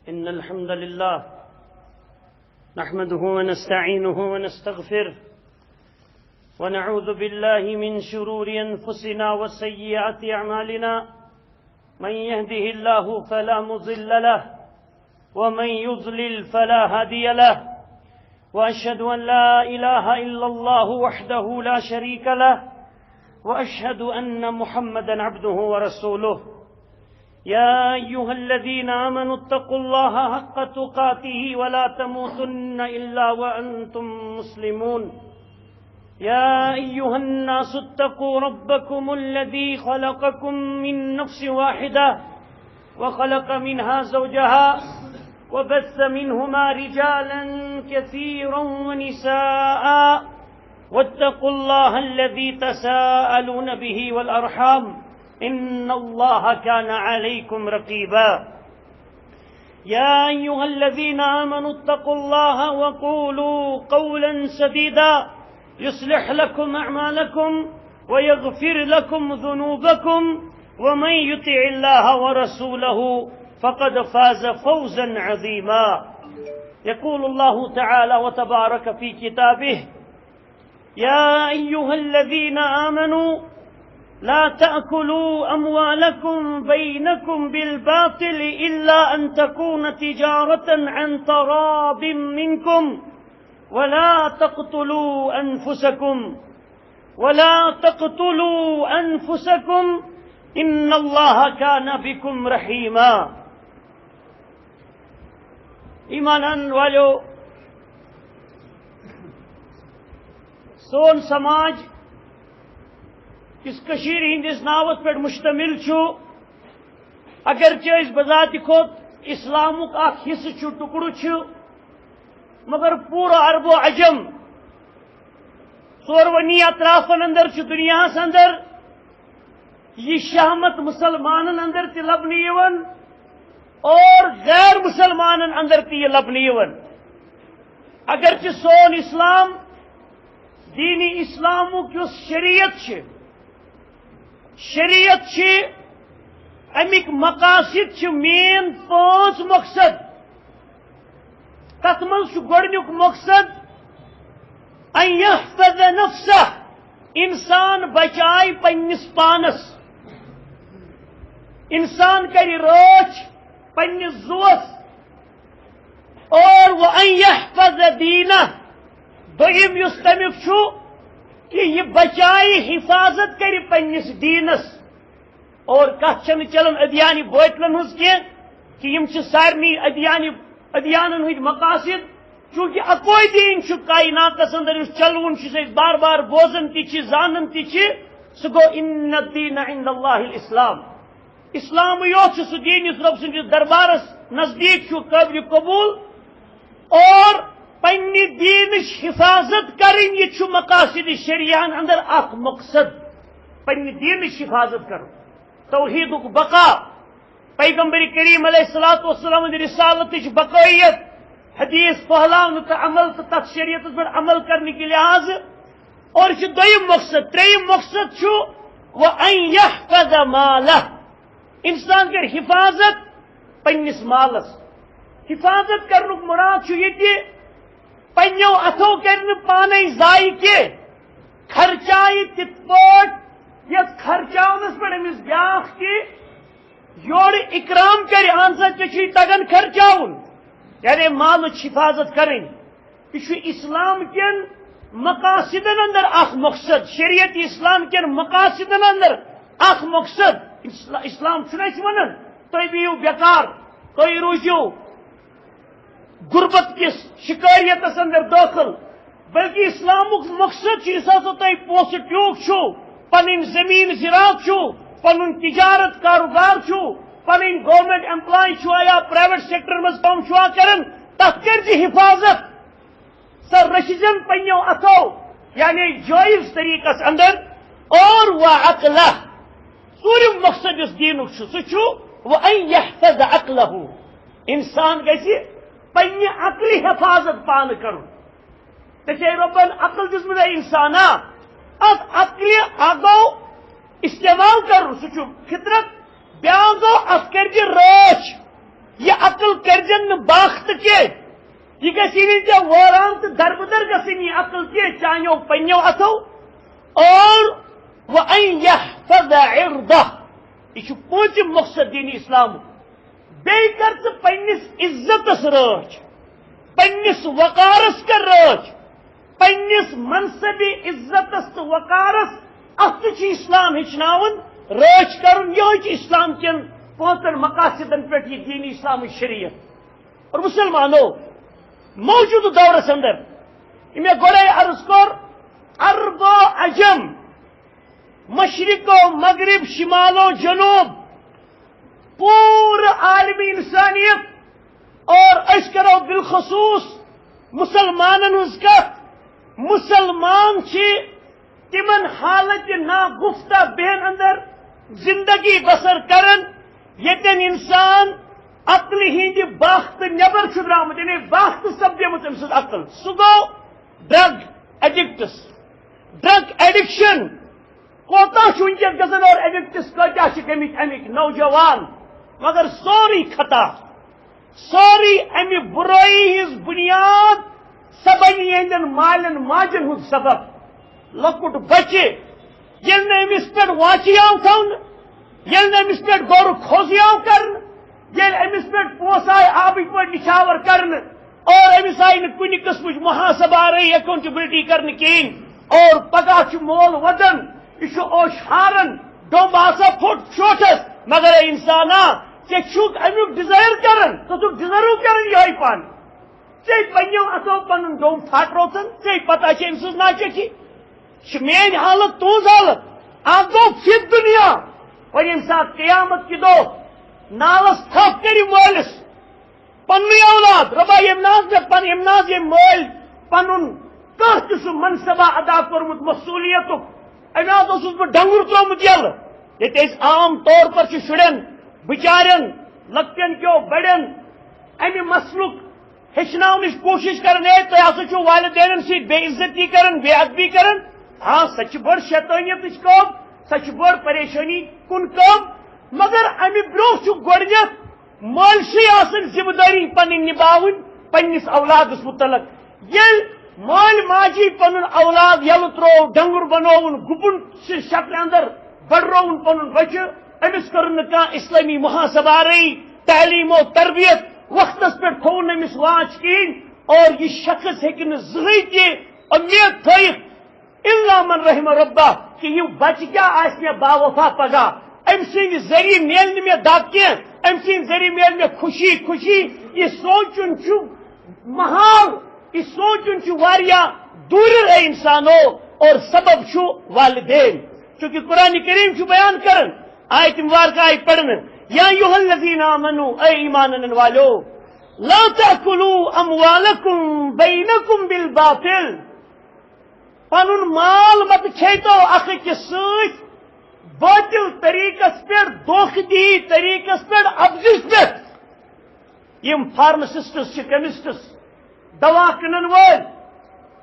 إن الحمد لله نحمده ونستعينه ونستغفره ونعوذ بالله من شرور أنفسنا وسيئات أعمالنا من يهده الله فلا مضل له ومن يضلل فلا هادي له وأشهد أن لا إله إلا الله وحده لا شريك له وأشهد أن محمدا عبده ورسوله يا أيها الذين آمنوا اتقوا الله حق تقاته ولا تموتن إلا وأنتم مسلمون يا أيها الناس اتقوا ربكم الذي خلقكم من نفس واحدة وخلق منها زوجها وبث منهما رجالا كثيرا ونساء واتقوا الله الذي تساءلون به والأرحام إن الله كان عليكم رقيبا يا أيها الذين آمنوا اتقوا الله وقولوا قولا سديدا يصلح لكم أعمالكم ويغفر لكم ذنوبكم ومن يطع الله ورسوله فقد فاز فوزا عظيما يقول الله تعالى وتبارك في كتابه يا أيها الذين آمنوا لا تأكلوا أموالكم بينكم بالباطل إلا أن تكون تجارة عن تراض منكم ولا تقتلوا أنفسكم إن الله كان بكم رحيما ایمان والو سون سماج اس کشیر ہندس ناوس پہ مشتمل اگرچہ اس بذات خود اسلامک اخ حصہ ٹکڑ مگر پورا عرب و عجم ژورونی اطرافن اندر دنیا اندر یہ شہمت مسلمانن اندر تہ لبنہ اور غیر مسلمانن اندر تہ یہ لبنہ اگرچہ سون اسلام دین اسلامک اس شریعت امیک مقاصد مین 5 مقصد تت من گۄڈنیُک مقصد ان یحفظ نفسہ انسان بچائے پنس پانس انسان کر رٲچھ پنس زوس اور وہ ان یحفظ دینہ دویم یُس تمیُک کہ یہ بچائے حفاظت کر پنس دینس اور کت چلان ادیانی بوتلن ہز کہ یم سارنی ادیانن ہند مقاصد چونکہ اکوئی دین کائناتس اندر چلون بار بار بوزن تہ زانن تہ سہ گو ان الدین عند اللہ الاسلام اسلام یوت سہ دین اس رب سندس دربارس نزدیک قابل قبول اور پنہ دینچ حفاظت کریں یہ مقاصد شریعن اندر اخ مقصد پنہ دینچ حفاظت کر توحید بقا پیغمبر کریم علیہ الصلوۃ والسلام رسالت بقائیت حدیث پہلاؤن تو عمل تو تک شریعت پر عمل کرنے کے لحاظ اور دویم مقصد تریم مقصد وَأَن يَحْفَظَ مَالَهُ انسان کر حفاظت پنس مالس حفاظت کرنک مراد یہ پنو اتھو کرن پانے ضائع کی خرچائے تت پاٹ یس خرچاونس پہ امس بیاکھ کی یور اکرام کر اہن سا ٹھیک تگان خرچاون یعنی مالچ حفاظت کریں یہ اسلام کن مقاصدن اندر اخ مقصد شریعت اسلام کن مقاصدن اندر اخ مقصد اسلام ونان تھی بہو بیکار تھی روزو غربت کس شکاریتس اندر داخل بلکہ اسلامک مقصد اس تھی پوسہ ٹیوک پن زمین زراعت پن تجارت کاروبار پن گورنمنٹ امپلائی یا پرائیویٹ سیکٹر مز کم کران تک کر حفاظت سر رشن پنو اتھو یعنی جائز طریقہ اندر اور وعقلہ ژوٗرِم مقصد اس دینک سہ وَأَن يَحْفَظَ عَقْلَهُ انسان گژھِ پنہ عقل حفاظت پان کرُن ژےٚ رۄبن عقل دِژمٕژ انسانا ات عقل گو استعمال کرُن سہ فطرت بیاکھ گو ات کر رٲچھ یہ عقل کرجن باخت کے یہ گھنی ٹھیک ووران تو دربدر گھن یہ عقل کی چانو پنو اتھو اور وَأَن يَحْفَظَ عِرْضَهُ یہ پوٗنٛژِم مقصد دین اسلام بیٚیہِ کر ژٕ پننس عزتس رٲچھ پننس وقارس کر رٲچھ پننس منصبی عزتس تو وقارس اتھ تہِ چھُ اسلام ہیٚچھناوان رٲچھ کرُن یہے چھُ اسلام کٮ۪ن پانٛژن مقاصدن پٮ۪ٹھ یہ دین اسلام شریعت اور مسلمانوں موجودہ دورس اندر میں گوڑے عرض کر عرب و عجم مشرق و مغرب شمال و جنوب پورا عالمی انسانیت اور اس کرو بالخصوص مسلمانن ہز کت مسلمان تمن حالت ناگفتہ بہن اندر زندگی بسر کرن یتن انسان عقل ہند باخت نبر درامت یعنی باخت سپدیمت ام سن عقل سہ گو ڈرگ ایڈکٹس ڈرگ ایڈکشن کوتا ونکس گھن اور ایڈکٹس کتیا گمت امیک نوجوان مگر سوری خطا سوری امہ برائی ہز بنیاد سبن یہندین مالن ماجن ہند سبب لکٹ بچہ یل امس پہ واچ آو تھون یل امس پہ غور کھوزی آو کرن یل امس پہ پوس آئی آبک پہ نشاور کرن اور امس آئی کن قسم محاسبہ رہی اکاؤنٹبلٹی کرن کہین اور پگہ مول ودن یہ اوشارن ڈومب آسا پھٹ شوٹس مگر انسانا ٹھیک امیک ڈیزائر کرن تو ڈیزرو کرن یہ پان پنو اتو پن ڈوم پھٹ روتن پتہ ام سز نا چکی میری حالت تہذ حالت ات گو فت دنیا وی یم سات قیامت کی دو نالس تھپ کر مالس پن اولاد ربا یم ناز یم مول پن کھانا تہ سہ منصبہ ادا کورمت مصولیت امس اوسس بہ ڈنگر ترومت یل یہ عام طور پر شرین بچارن لکٹین کیو بڑین امہ مسلک ہچناونچ کوشش کران تھی ہسا چھو والدین سی بے عزتی کران بے ادبی کران ہاں سچ بڑ شیطانیت کام سچ بڑ پریشانی کن کام مگر امہ برو گڈنیتھ مالشی آسن ذمہ داری پن نباون پنس اولادس متعلق یل مال ماجی پن اولاد یل ترو ڈنگر بنون گپن شکل اندر بڑرون پن بچہ امس کر اسلامی محاسبہ رہی تعلیم و تربیت وقتس پہ تھون امس واچ کہین اور یہ شخص ہیکہ زہی تہ امید تھوت الا من رحم ربہ کہ یہ بچہ کیا مے باوفا پگہ ام سند ذریعہ میل مے دگ کی ام سند ذریعہ میل مے خوشی خوشی یہ سوچن محال یہ سوچن دور ہے انسانوں اور سبب والدین چونکہ قرآن کریم بیان کرن آیت مبارکہ آئی پڑھن یا ایھا الذین آمنوا اے ایمان انن والو لا تأکلوا اموالکم بینکم بالباطل پنن مال مت کھیتو اخ أکِس سۭتۍ باطل طریقس پہ دھوکھدی طریقس پہ ابزش پہ یم فارماسسٹس کیمسٹس دوا کٕنن وٲلۍ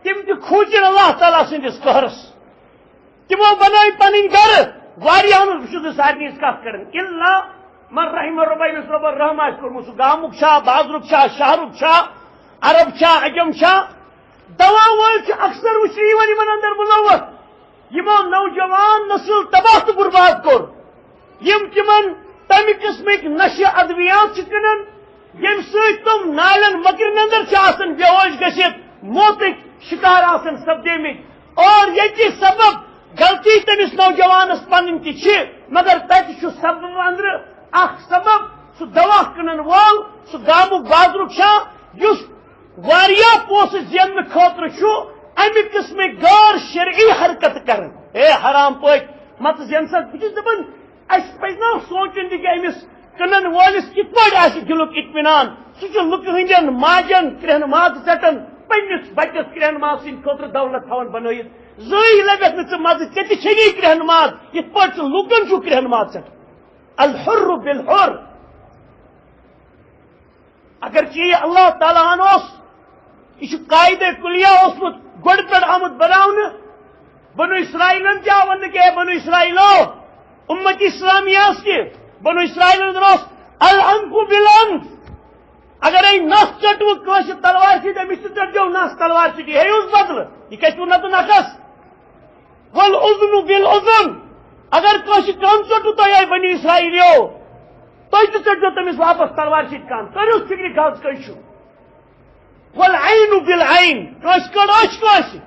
تم تہ کھوٗژن اللہ تعالیٰ سندس قہرس تمو بنٲے پنٕنۍ گرٕ واریاہن بہٕ سارنٕے ہٕنٛز کتھ کران الا من رحم ربہ ییٚمِس رۄبن رحم آسہِ کوٚرمُت سُہ گامُک چھا بازرُک چھا شہرُک چھا عرب چھا عجم چھا دوا وٲلۍ چھِ اکثر وٕچھنہٕ یِوان یِمن اندر مُلوث یمو نوجوان نسل تباہ تو برباد کور یم تمن تمہ قسمک نشہ ادویات کنان یم ست تم نالن مکرن اندر بے ہوش گھت موتک شکار سپدمت اور یہ سبب غلطی تمس نوجوانس پن تہ مگر تت سبب اندر اخ سبب سہ دوا کٕنن وول سہ گامک بازرک اس واریاہ پونسہٕ زیننہٕ خٲطرٕ چھُ امہ قسمک غیر شرعی حرکت کرن اے حرام پٲٹھۍ مت زین سا بہٕ چھُس دپان اَسہِ پزِ نا سونچُن تہِ کہِ أمِس کٕنن وٲلِس کِتھ پٲٹھۍ آسہِ دِلُک اطمینان سُہ چھُ لُکہٕ ہٕنٛدٮ۪ن ماجن کرٛہن ماز ژٹان پننس بچس کرٛہن ماز سٕنٛدِ خٲطرٕ دولت تھاوان بنٲیِتھ زٕے لگکھ نہٕ ژٕ مزٕ ژےٚ تہِ چھیٚنی کرٛہن ماز یِتھ پٲٹھۍ ژٕ لُکن چھُ کرٛہن ماز ژٹان الحر بالحر اگر یہ اللہ تعالیٰ ہن اوس یہ قاعدہ کلیہ اوسمت گۄڈٕ پٮ۪ٹھ آمُت بناونہٕ بنو اسرائیلن کیا ون کہ بنو اسرائیلو امت اسلامیہ کی بنو اسرائیل الانف بالانف اگر نس ٹٹو کٲنٛسہِ تلوار سۭتۍ أمِس تہِ ژٔٹۍزیو نس تلوار سۭتی ہیٚیوس بدلہٕ یہِ کھسوٕ نتہٕ نکھس والعُذن بالعُذن اگر کٲنٛسہِ کن ژوٚٹوٕ تۄہہِ آے بنی اسرائیلیو تُہۍ تہِ ژٔٹۍزیو تٔمِس واپس تلوار سۭتۍ کن کٔرِوس فِکرِ غلط کٔہۍ چھُ والعین بالعین کٲنٛسہِ کٔڑ أچھ کٲنٛسہِ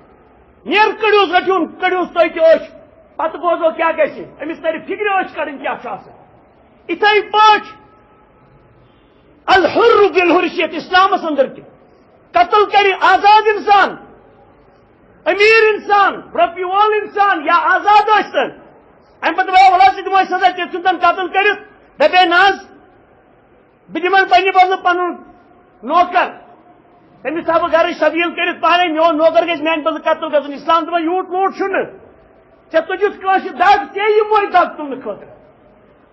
نیر کٔڑِوس رٔٹِہُن کٔڑِوس تُہۍ تہِ أچھ پتہٕ بوزو کیٛاہ گژھِ أمِس ترِ فِکرِ أچھ کڑٕنۍ کیٛاہ چھُ آسان اِتھَے پٲٹھۍ الحر بالحر چھِ یتھ اسلامس اندر تہِ قتل کرِ آزاد انسان امیر انسان رۄپیہِ وول انسان یا آزاد ٲسۍتن امہِ پتہٕ وَلہٕ ژٕ دِموے سزا ژےٚ ژھُنتن قتل کٔرِتھ دپے نہ حظ بہٕ دِمن پننہِ بدلہٕ پنُن نوکر تٔمِس تھاو بہٕ گرٕچ تبدیٖل کٔرِتھ پانے میون نوکر گژھِ میانہِ بدلہٕ قتل گژھُن اسلام دپان یوٗت ووٗٹ چھُنہٕ ژےٚ تُجُتھ کٲنٛسہِ دگ ژےٚ یِموے دگ تُلنہٕ خٲطرٕ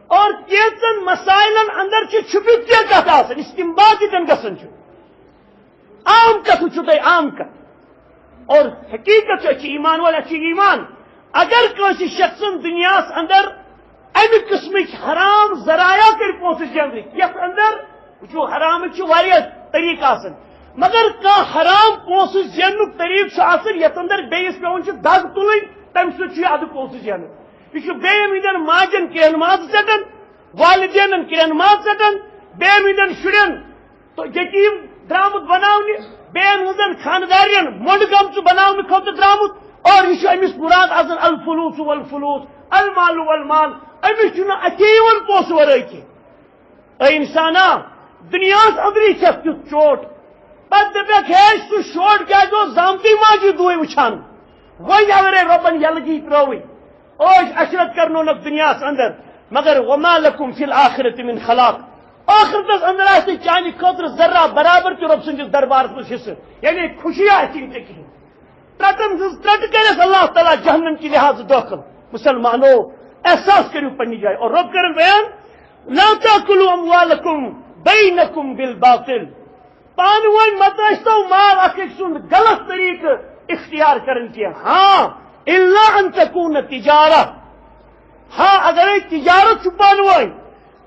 اور کینٛژن مسائلن اندر چھِ چھُپِتھ تہِ کتھ آسان استمباد ییٚتٮ۪ن گژھان چھُ عام کتھ وٕچھِو تُہۍ عام کتھ اور حقیقت چھِ ایمان وٲلۍ اَسہِ چھُ ایمان اگر کٲنٛسہِ شخصن دُنیاہس اندر امہِ قٕسمٕکۍ حرام ذرایع کٔرۍ پونٛسہٕ زیننٕکۍ یتھ اندر وٕچھِو حرامٕکۍ چھِ واریاہ طریٖقہٕ آسان مگر کانٛہہ حرام پونٛسہٕ زیننُک طریٖقہٕ چھُ آسان یتھ اندر بیٚیِس پیٚوان چھِ دگ تُلٕنۍ تمہِ سۭتۍ چھُ یہِ اَدٕ پونٛسہٕ زینان یہ بیٚیَن ہٕنٛدٮ۪ن ماجن کرٛٮ۪ن ماز ژٹان والدینن کرٛٮ۪ن ماز ژٹان بیٚیَن ہٕنٛدٮ۪ن شُرٮ۪ن یتیٖم درٛامُت بناونہِ بیٚیَن ہٕنٛزن خانٛدارٮ۪ن مۄنٛڈٕ گمژٕ بناونہٕ خٲطرٕ درٛامُت اور یہِ چھُ أمِس مُراد آسان الفلوٗس والفلوٗس المال والمال أمِس چھُنہٕ اَتھے یِوان پونٛسہٕ ورٲے کینٛہہ اے اِنسانا دُنیاہس أنٛدری چھَکھ تیُتھ چوٹ پتہٕ دپکھ ہے سُہ شوٹ کیٛازِ اوس زامتٕے ماجہِ دُے وٕچھان وۄنۍ اگرے رۄبن یلگی ترٲوٕنۍ عٲش عشرت کرنونک دنیاہس اندر مگر وما لکم فی الآخرت من خلاق ٲخرتس اندر آسہِ نہٕ چانہِ خٲطرٕ ذرا برابر تہِ رۄب سٕنٛدِس دربارس منٛز حصہٕ یعنی خوشی آسہِ نہٕ ژےٚ کِہیٖنۍ ترٹن ہٕنٛز ترٹ کرٮ۪س اللہ تعالیٰ جہنم کہِ لحاظہٕ دٲخل مسلمانو احساس کٔرِو پننہِ جایہِ اور رۄب کرن بیان لا تاکلوا اموالکم بینکم بالباطل پانہٕ ؤنۍ مت ٲسۍتو مال اکھ أکۍ سُنٛد غلط طریٖقہٕ اختیار کران کینٛہہ ہاں الا ان تکون تجارت ہاں اگرے تجارت چھُ پانہٕ ؤنۍ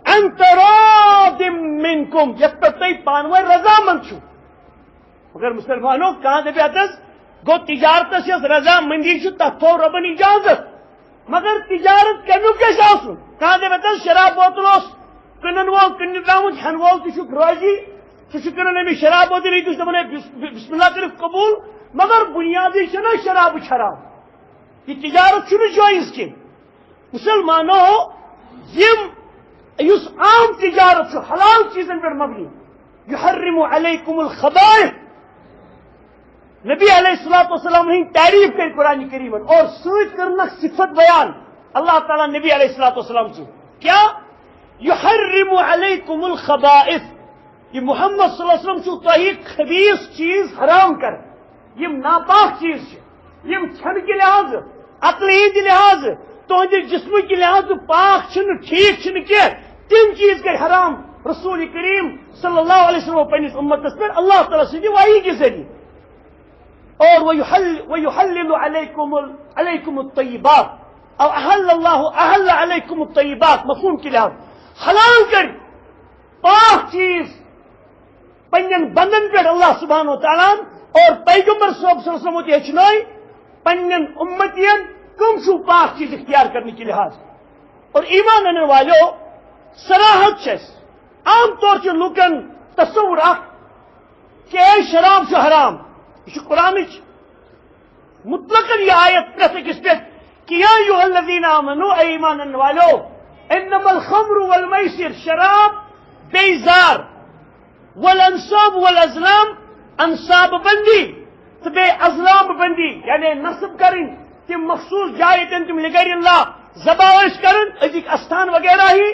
ان تراض منکم یتھ پٮ۪ٹھ تُہۍ پانہٕ ؤنۍ رضامند چھُو مگر مسلمانو کانٛہہ دپہِ ہتس گوٚو تجارتس یۄس رضامندی چھُ تتھ تھوٚو رۄبن اجازت مگر تجارت کمیُک گژھِ آسُن کانٛہہ دپہِ ہتس شراب بوتل اوس کٕنن وول کٕننہِ درٛامُت ہٮ۪نہٕ وول تہِ چھُکھ رٲضی سُہ چھُ کٕنان أمِس شراب بوتل یہِ تہِ چھُ دپان ہے بسم اللہ کٔرِتھ قبوٗل مگر بُنیادٕے چھِنہ شرابٕچ حرام یہ تجارت چھُنہٕ جٲیز کینٛہہ مسلمانو یُس عام تجارت چھُ حلال چیٖزن پٮ۪ٹھ مبنی یحرم علیکم الخبائث نبی علیہ الصلوۃ والسلام ہٕنٛدۍ تعریٖف کٔرۍ قرآنہِ کریٖمن اور سۭتۍ کٔرنکھ صفت بیان اللہ تعالیٰ نبی علیہ الصلوۃ والسلام سٕنٛز کیٛاہ یحرم علیکم الخبائث یہ محمد صلی اللہ علیہ وسلم چھُ تۄہہِ خبیٖث چیٖز حرام کران یِم ناپاک چیٖز چھِ یِم کھٮ۪نہٕ کہِ لحاظہٕ عقلہِ ہٕنٛدِ لحاظہٕ تُہنٛدِ جسمہٕ کہِ لحاظہٕ پاک چھِنہٕ ٹھیٖک چھِنہٕ کینٛہہ تِم چیٖز گٔے حرام رسول کریم صلی اللہ علیہ وسلم پننِس اُمتس پٮ۪ٹھ اللہ تعالیٰ سٕنٛدِ وحی کہِ ذٔریعہٕ اور وَيُحَلِّلُ علیکم الطیبات او احل علیکم الطیبات مفہوم کہِ لحاظ حلال کٔرۍ پاک چیٖز پننٮ۪ن بندن پٮ۪ٹھ اللہ سبحانہ وتعالیٰ اور پیغمبر صلی اللہ علیہ وسلم تہِ ہیٚچھنٲے پننٮ۪ن اُمتین کم چھُ پاک چیٖز اختیار کرنہٕ کہِ لحاظ اور ایمان انن والیو صراحت چھِ اَسہِ عام طور چھِ لُکن تصور اکھ کہ اے شراب چھُ حرام یہ چھُ قرآنٕچ مطلقاً یہ آیت پرٛٮ۪تھ أکِس پٮ۪ٹھ کہ یا ایُہا الذین آمنو اے ایمان انن والیو انما الخمر والمیسر شراب بیزار والانصاب والازلام انصاب بندی تو بے ازلام بندی یعنی نصب کریں تم مخصوص جائے تم لگیر اللہ ذبح ٲسۍ کران أزِکۍ استان وغیرہ ہی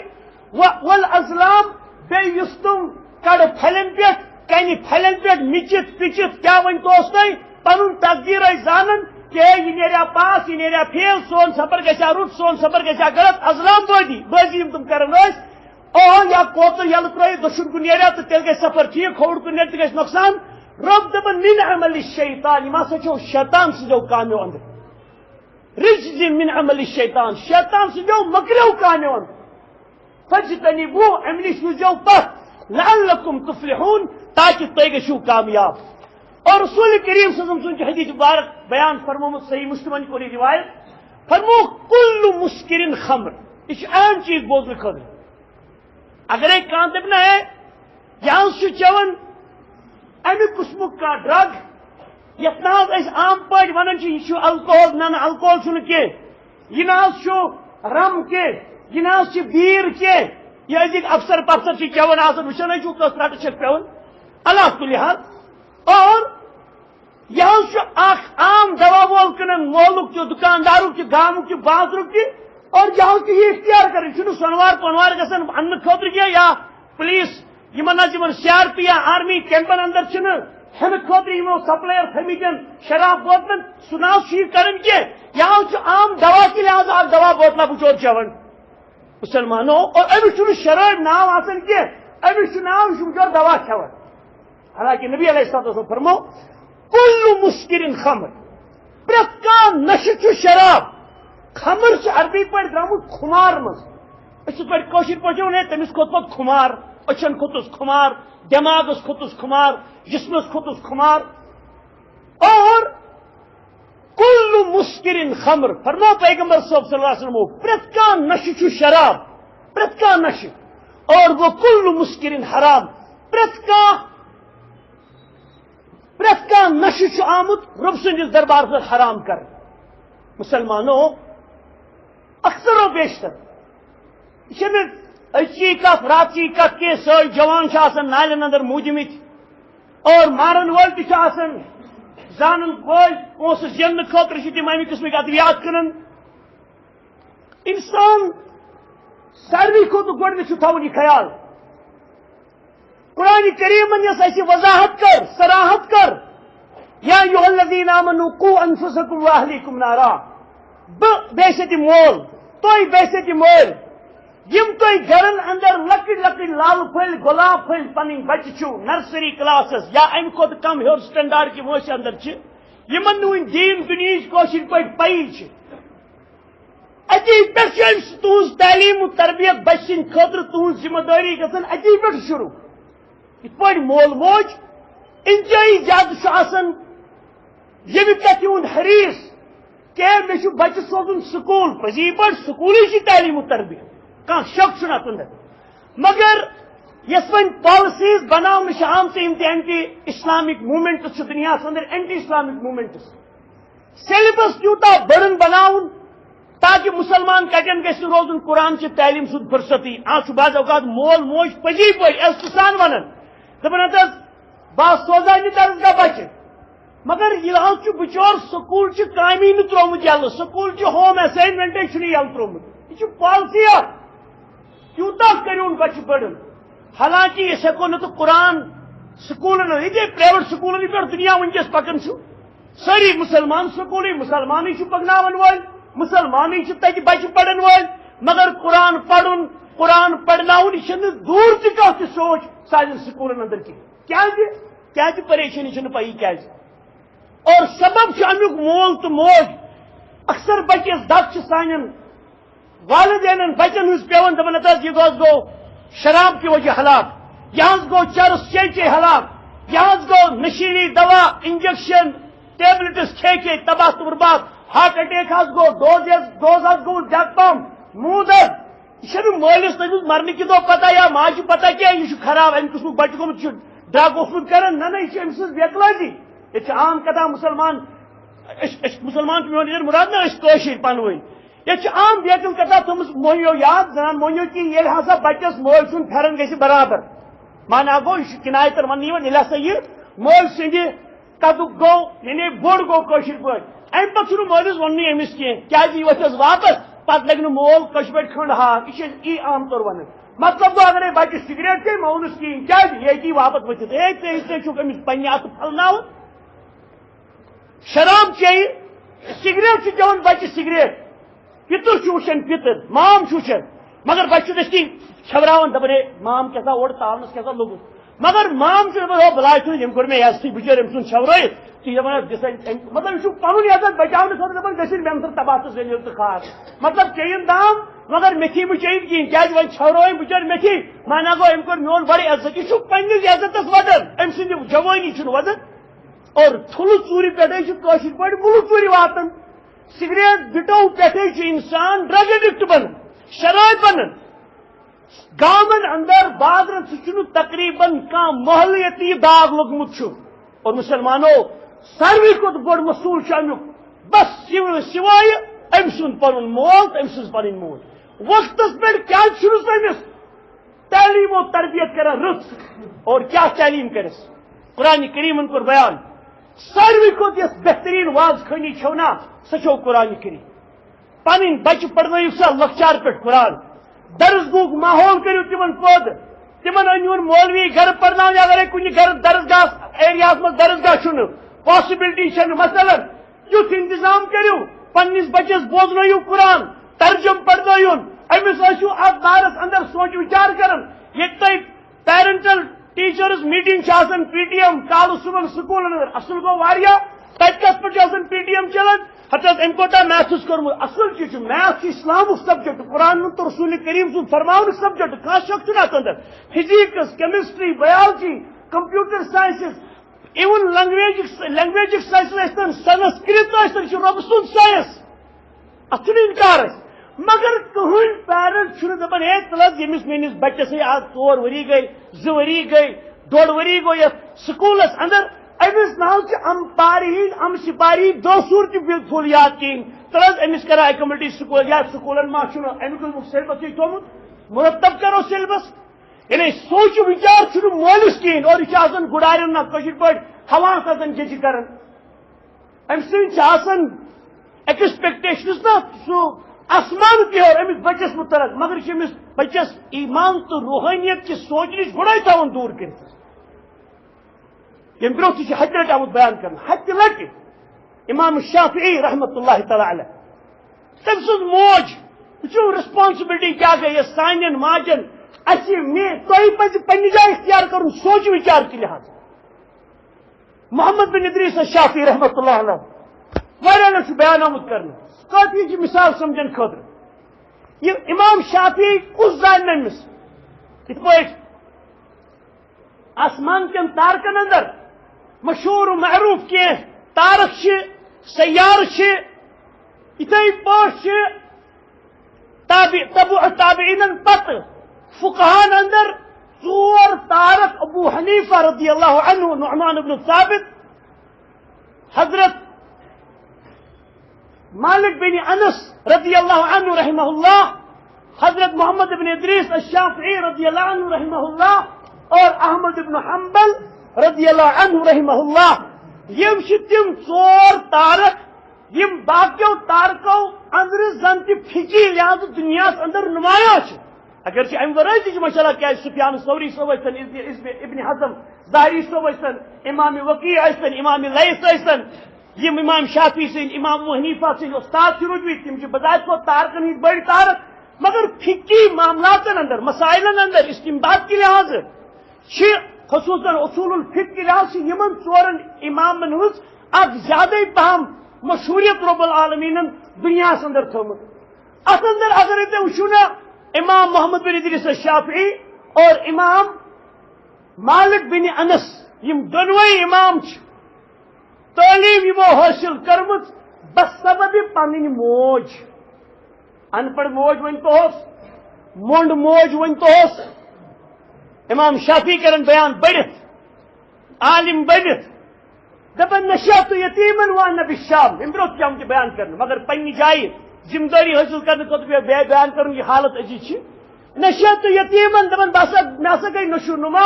والازلام بیٚیہِ یُس تم کڑ پھلٮ۪ن پٮ۪ٹھ کنہِ پھلٮ۪ن پٮ۪ٹھ مِچِتھ پِچِتھ کیٛاہ ؤنۍتوس تۄہہِ پنُن تقدیٖر ٲسۍ زانان کہ یہِ نیریا پاس یہِ نیریا فیل سون سفر گژھِ رُت سون سفر گژھِ غلط ازلام بٲزی یِم تم کران ٲسۍ یا کوتر یلہٕ ترٲیِتھ دٔچھُن کُن نیریا تہٕ تیٚلہِ گژھِ سفر ٹھیٖک کھووُر کُن نیرِ تہٕ گژھِ نۄقصان رۄب دپان من عمل الشیطان یِم ہسا چھو شیطان سٕنٛزو کامیو انٛدر رجز من عمل الشیطان شیطان سٕنٛدیو مکریو کامیو انٛدر فجتنبوٗ امہِ نِش روٗزِو پتھ لعلکم تفلحون تاکہ تُہۍ گژھِو کامیاب. اور رسول کریم صلی اللہ علیہ وسلم حدیث مبارک بیان فرمومت صحیح مسلمن کو روایت فرمو کل مسکرن خمر. یہ اہم چیز بوزنہ خاطر. اگرے کان دپنا ہے یہاں چون امہ قسمک کا ڈرگ یت نا عام پاٹ ونان یہ الکوہل نہ الکوہل چھ کی یہ نا رم کی یہ نا بیر کی یہ ازک افسر پفسر چون آسان وچان کس رٹ چھ پیون اللہ کل حال. اور یہ عام دوا وول کنن مولک دکاندارک گامک بازرک اور یہ اختیار کریں سنوار پنوار گھن ان خاطر کی یا پولیس سی آر پی یا آرمی کیمپن اندر ہمیں خاطر سپلائر تھمتن شراب بوتلن سہ یہ کریں کی یہ عام دوا کے لحاظ آپ دوا بوتلہ بچور چون مسلمانوں. اور امس شراب ناو آسان کی امس ناو یہ بچور دوا کھان. حالانکہ نبی علیہ الصلوۃ والسلام فرمو کل مسکرن خمر پریت کان نشہ شراب. خمر عربی پہ درامت خمار مز پہ ون تمس کھوت پہ خمار اچھن کھوتس خمار دماغس کھوتس خمار جسمس کھوتس خمار. اور کل مسکرن خمر فرمو پیغمبر صلی اللہ علیہ وسلم پریت کان نشہ شراب پریت کان نشہ. اور وہ کل مسکرن حرام پریت کان نشہ آمت رب سندس دربار سے حرام کر. مسلمانوں اکثر و بیشتر یہ اچھی کت رات کی کت کے سر جوان نالن اندر موجمت اور مارن ول تان زانن وول پونسہ زینہ خاطر تم امہ قسمک ادویات کٕنان. انسان ساروی کھوتہٕ گۄڈنیٚتھ تھاوُن یہ خیال قرآن کریمن یس اَسہِ وضاحت کر صراحت کر یا ایھا الذین آمنوا قوا انفسکم واہلیکم نارا. بیسے مول تھی بیسے مول یم تھی گرن اندر لکٹ لکٹ لال پھل گلاب پھل پن بچہ نرسری کلاسس یا ام کھت کم ہیور سٹینڈارڈ کہ وٲنٛسہِ اندر یمن نہٕ دین دنیاہٕچ کٲشِر پٲٹھۍ پَیی اتی پہ تہذ تعلیم و تربیت بچہ سند خاطر تہذ ذمہ داری گھن اتی پہ شروع. یت پٲٹھۍ مول موج انتہائی زیادہ آسان ییٚمہِ پٮ۪ٹھ یِہُنٛد حریص کہ مے بچہ سوزن سکول پزی پہ سکولی تعلیم و تربیت کھانا شک چھ ات اندر. مگر یس ون پالسیز بنانے آمت اینٹی اسلامک موومنٹس دنیا اندر اینٹی اسلامک موومنٹس سیلبس تیوتا برن بناؤن تاکہ مسلمان کتن گھس روزن قرآن چہ تعلیم سند فرصتی. آج بعض اوقات مول موج پزی پہ عزت سان ونان دپان بہ سوزا یہ درسگاہ بچہ مگر یہ بچور سکول کامی نا ترومت یل سکول ہوم اسائنمنٹ یل ترومت یہ پالسی تیوتا کرون بچہ پڑھن. حالانکہ اس ہیکو نا تو قرآن سکولن یہ پرائیویٹ سکولن پہ دنیا ونکس پکان ساری مسلمان سکول مسلمانی پکناون ول مسلمانی تک بچہ پڑھن ول مگر قرآن پڑھن قرآن پڑھناؤن یہ دور تہ سوچ سان سکولن اندر کیا پریشانی پی کی. اور سبب امیک مول تو موج اکثر بچس دک سان والدین بچن ہز پیون دپان یہ گو شراب کی وجہ ہلاک یہ گو چرس چے ہلاک یہ گو نشیلی دوا انجیکشن ٹیبلٹس کھے تباہ تو برباد ہارٹ اٹیک گو ڈوز گو ڈیتھ پم منہ درد یہ مالس تمس مرنے کی دہ پتہ یا ماجہ پتہ کیا یہ خراب امہ قسم بچہ گومت ڈرگ اوسمت کران نہ یہ سن بیقلازی. یہ عام کتھا مسلمان میون ادھر مراد نا کشر پنوی یہ عام بیقل کتھا تھومس مہنیو یاد زنان مہنیو کہ یل ہسا بچس مول سن پھرن گژھِ برابر مانا گو یہ کنایتر ون یل ہسا یہ مول سند قدک گو یعنی بوڑ گو کشر پہ ام پتہ مالس ون امس کی وتھس واپس پتہ لگ مول کش پہ کھنڈ ہاک یہ عام طور ون مطلب گو اگر بچہ سگریٹ چھ مونس کہین کی یہ واپس ورتھ امس پنہ ات پھلناؤ. شراب چیے سگریٹ چون بچہ سگریٹ پتر وچان پتر مام وچان مگر بچہ دستی چھوراون دپان مام کیسا اور تاونس کیسا لوگ مگر مام بلاے یم کور مے عزت بچر ام سن چھورائت تھی مطلب یہ پن عزت بچاؤ خاطر دپان گھر مے تباہ تو زلیل تو خاص مطلب چین دام مگر مے بچین کہین کیا ون چھوروین بچر مے مانا گو ام کور میون بڑی عزت یہ پنس عزتس ودان ام سند جوانی ودان اور تھل ژوٗرِ پٮ۪ٹھے کٲشِر پٲٹھۍ مُلہٕ ژوٗرِ واتان سگریٹ بِٹو پٮ۪ٹھے انسان ڈرگ ایڈکٹ بنان شراب بنان گامن اندر بازرن سہ تقریباً کھانا محلہ یہ داغ لوگمت اور مسلمانوں ساروی کھت بڑ مسول امیک بس سوائے ام سند پن مول تو ام سن پن موج وقتس پہ کیا تمس تعلیم و تربیت کران رت اور کیا تعلیم کرس قرآن کریمن کور بیان ساروی کھت یس بہترین واز خانی چھو نا سہ چھو قرآن کریم پن بچہ پڑھنو سا لکچار پہ قرآن درس گوک ماحول کرو تمن پود تمن انون مولوی گھر پڑھنا اگر کن گھر درسگاہ ایریا مز درسگاہ چھ پاسبلٹی چھ مثلا یھ انتظام کرو پنس بچس بوزنو قرآن ترجم پڑھنو امس ات دارس اندر سوچ وچار کران یہ تھی parental teachers meeting P T M کال صبح سکول اصل گو تت کت پہ پی ٹی ایم چلان حتیٰ ام کوتا میتھس کورمت اصل چیز میتھ اسلام سبجیکٹ قرآن تو رسول کریم سن فرمان سبجیکٹ کھانا شک چھ ات اندر physics chemistry biology computer sciences even language science Sanskrit رب سن سائنس ات انکار مگر کہین پیرنٹ دپان ہے تلس یمس میس بچس آج 4 وری گئی 2 وری گئی 1.5 وری گو یت سکولس اندر امس نا ام پاری ام سپاری 2 سور تہ بالکل یاد کہین تلس امس کرا کمیٹی سکول یا سکولن ما امیک سیلبس تھومت مرتب کرو سیلبس یعنی سوچ وچار مولس کہین اور یہ گڑارن نا کشر پہ ہوا جج کران ام سن ایکسپیکٹیشنس نا سو آسمان پیور امس بچس متعلق مگر امس بچس ایمان تو روحانیت کی سوچ نش گڑائی تھوان دور کر یم برو تہ حتہ لٹ آمت بیان کرنا حتہ لٹ امام شافعی رحمۃ اللہ تعالی علیہ تم سن موج وچو ریسپانسبلٹی کیا گئی سان ماجن تہ پہ پنہ جائے اختیار کرن سوچ وچار کے لحاظ محمد بن ادریس الشافعی رحمۃ اللہ علیہ واریاہ لٹ بیان آمت کرنا کافی مثال سمجھن خاطر یہ امام شافعی کس زان امس ات پہ آسمان کن تارکن اندر مشہور و معروف کی تارک سیار اتھے پہ تابعین پت فقہان اندر 4 تارک ابو حنیفہ رضی اللہ عنہ نعمان بن ثابت حضرت مالک بن انس رضی اللہ عنہ رحمہ اللہ حضرت محمد بن ادریس الشافعی رضی اللہ عنہ رحمہ اللہ اور احمد بن حنبل رضی اللہ عنہ رحمہ اللہ یم تم 4 تارک یم باقیو تارکو اندر زن تہ فقی لحاظ دنیا اندر نمایاں اگر ام ورائے تہ ماشاء اللہ کیا سفیان ثوری صاحب ابن حزم ظاہری صاحب امام وقیع امام لیث یم امام شافعی سن امام ابو حنیفہ سن استاد روزمت تم بظاہر کو تارکن ہند بڑ تارک مگر فقی معاملات اندر مسائل اندر استنباط کے لحاظ خصوصاً اصول الفقہ کے لحاظ سے یمن 4 امامن ہز اک زیادہ پہم مشہوریت رب العالمین دنیا اندر تھومت ات اندر اگر تم وچھو نا امام محمد بن ادریس الشافعی اور امام مالک بن انس یم دونوئی امام تعلیم یمو حاصل کرمت بس سبب پنن موج ان پڑھ موج ون تو مونڈ موج ون تو امام شافعی کرن بیان بڑھت عالم بڑھت دپن نشأت یتیما وانا بالشام امبرو کیا بیان کرنا مگر پنہ جائے ذمہ داری حاصل کرنے خاطر بیان کروں یہ حالت عزیز نشأت یتیما دپن بہسا گئی نشو نما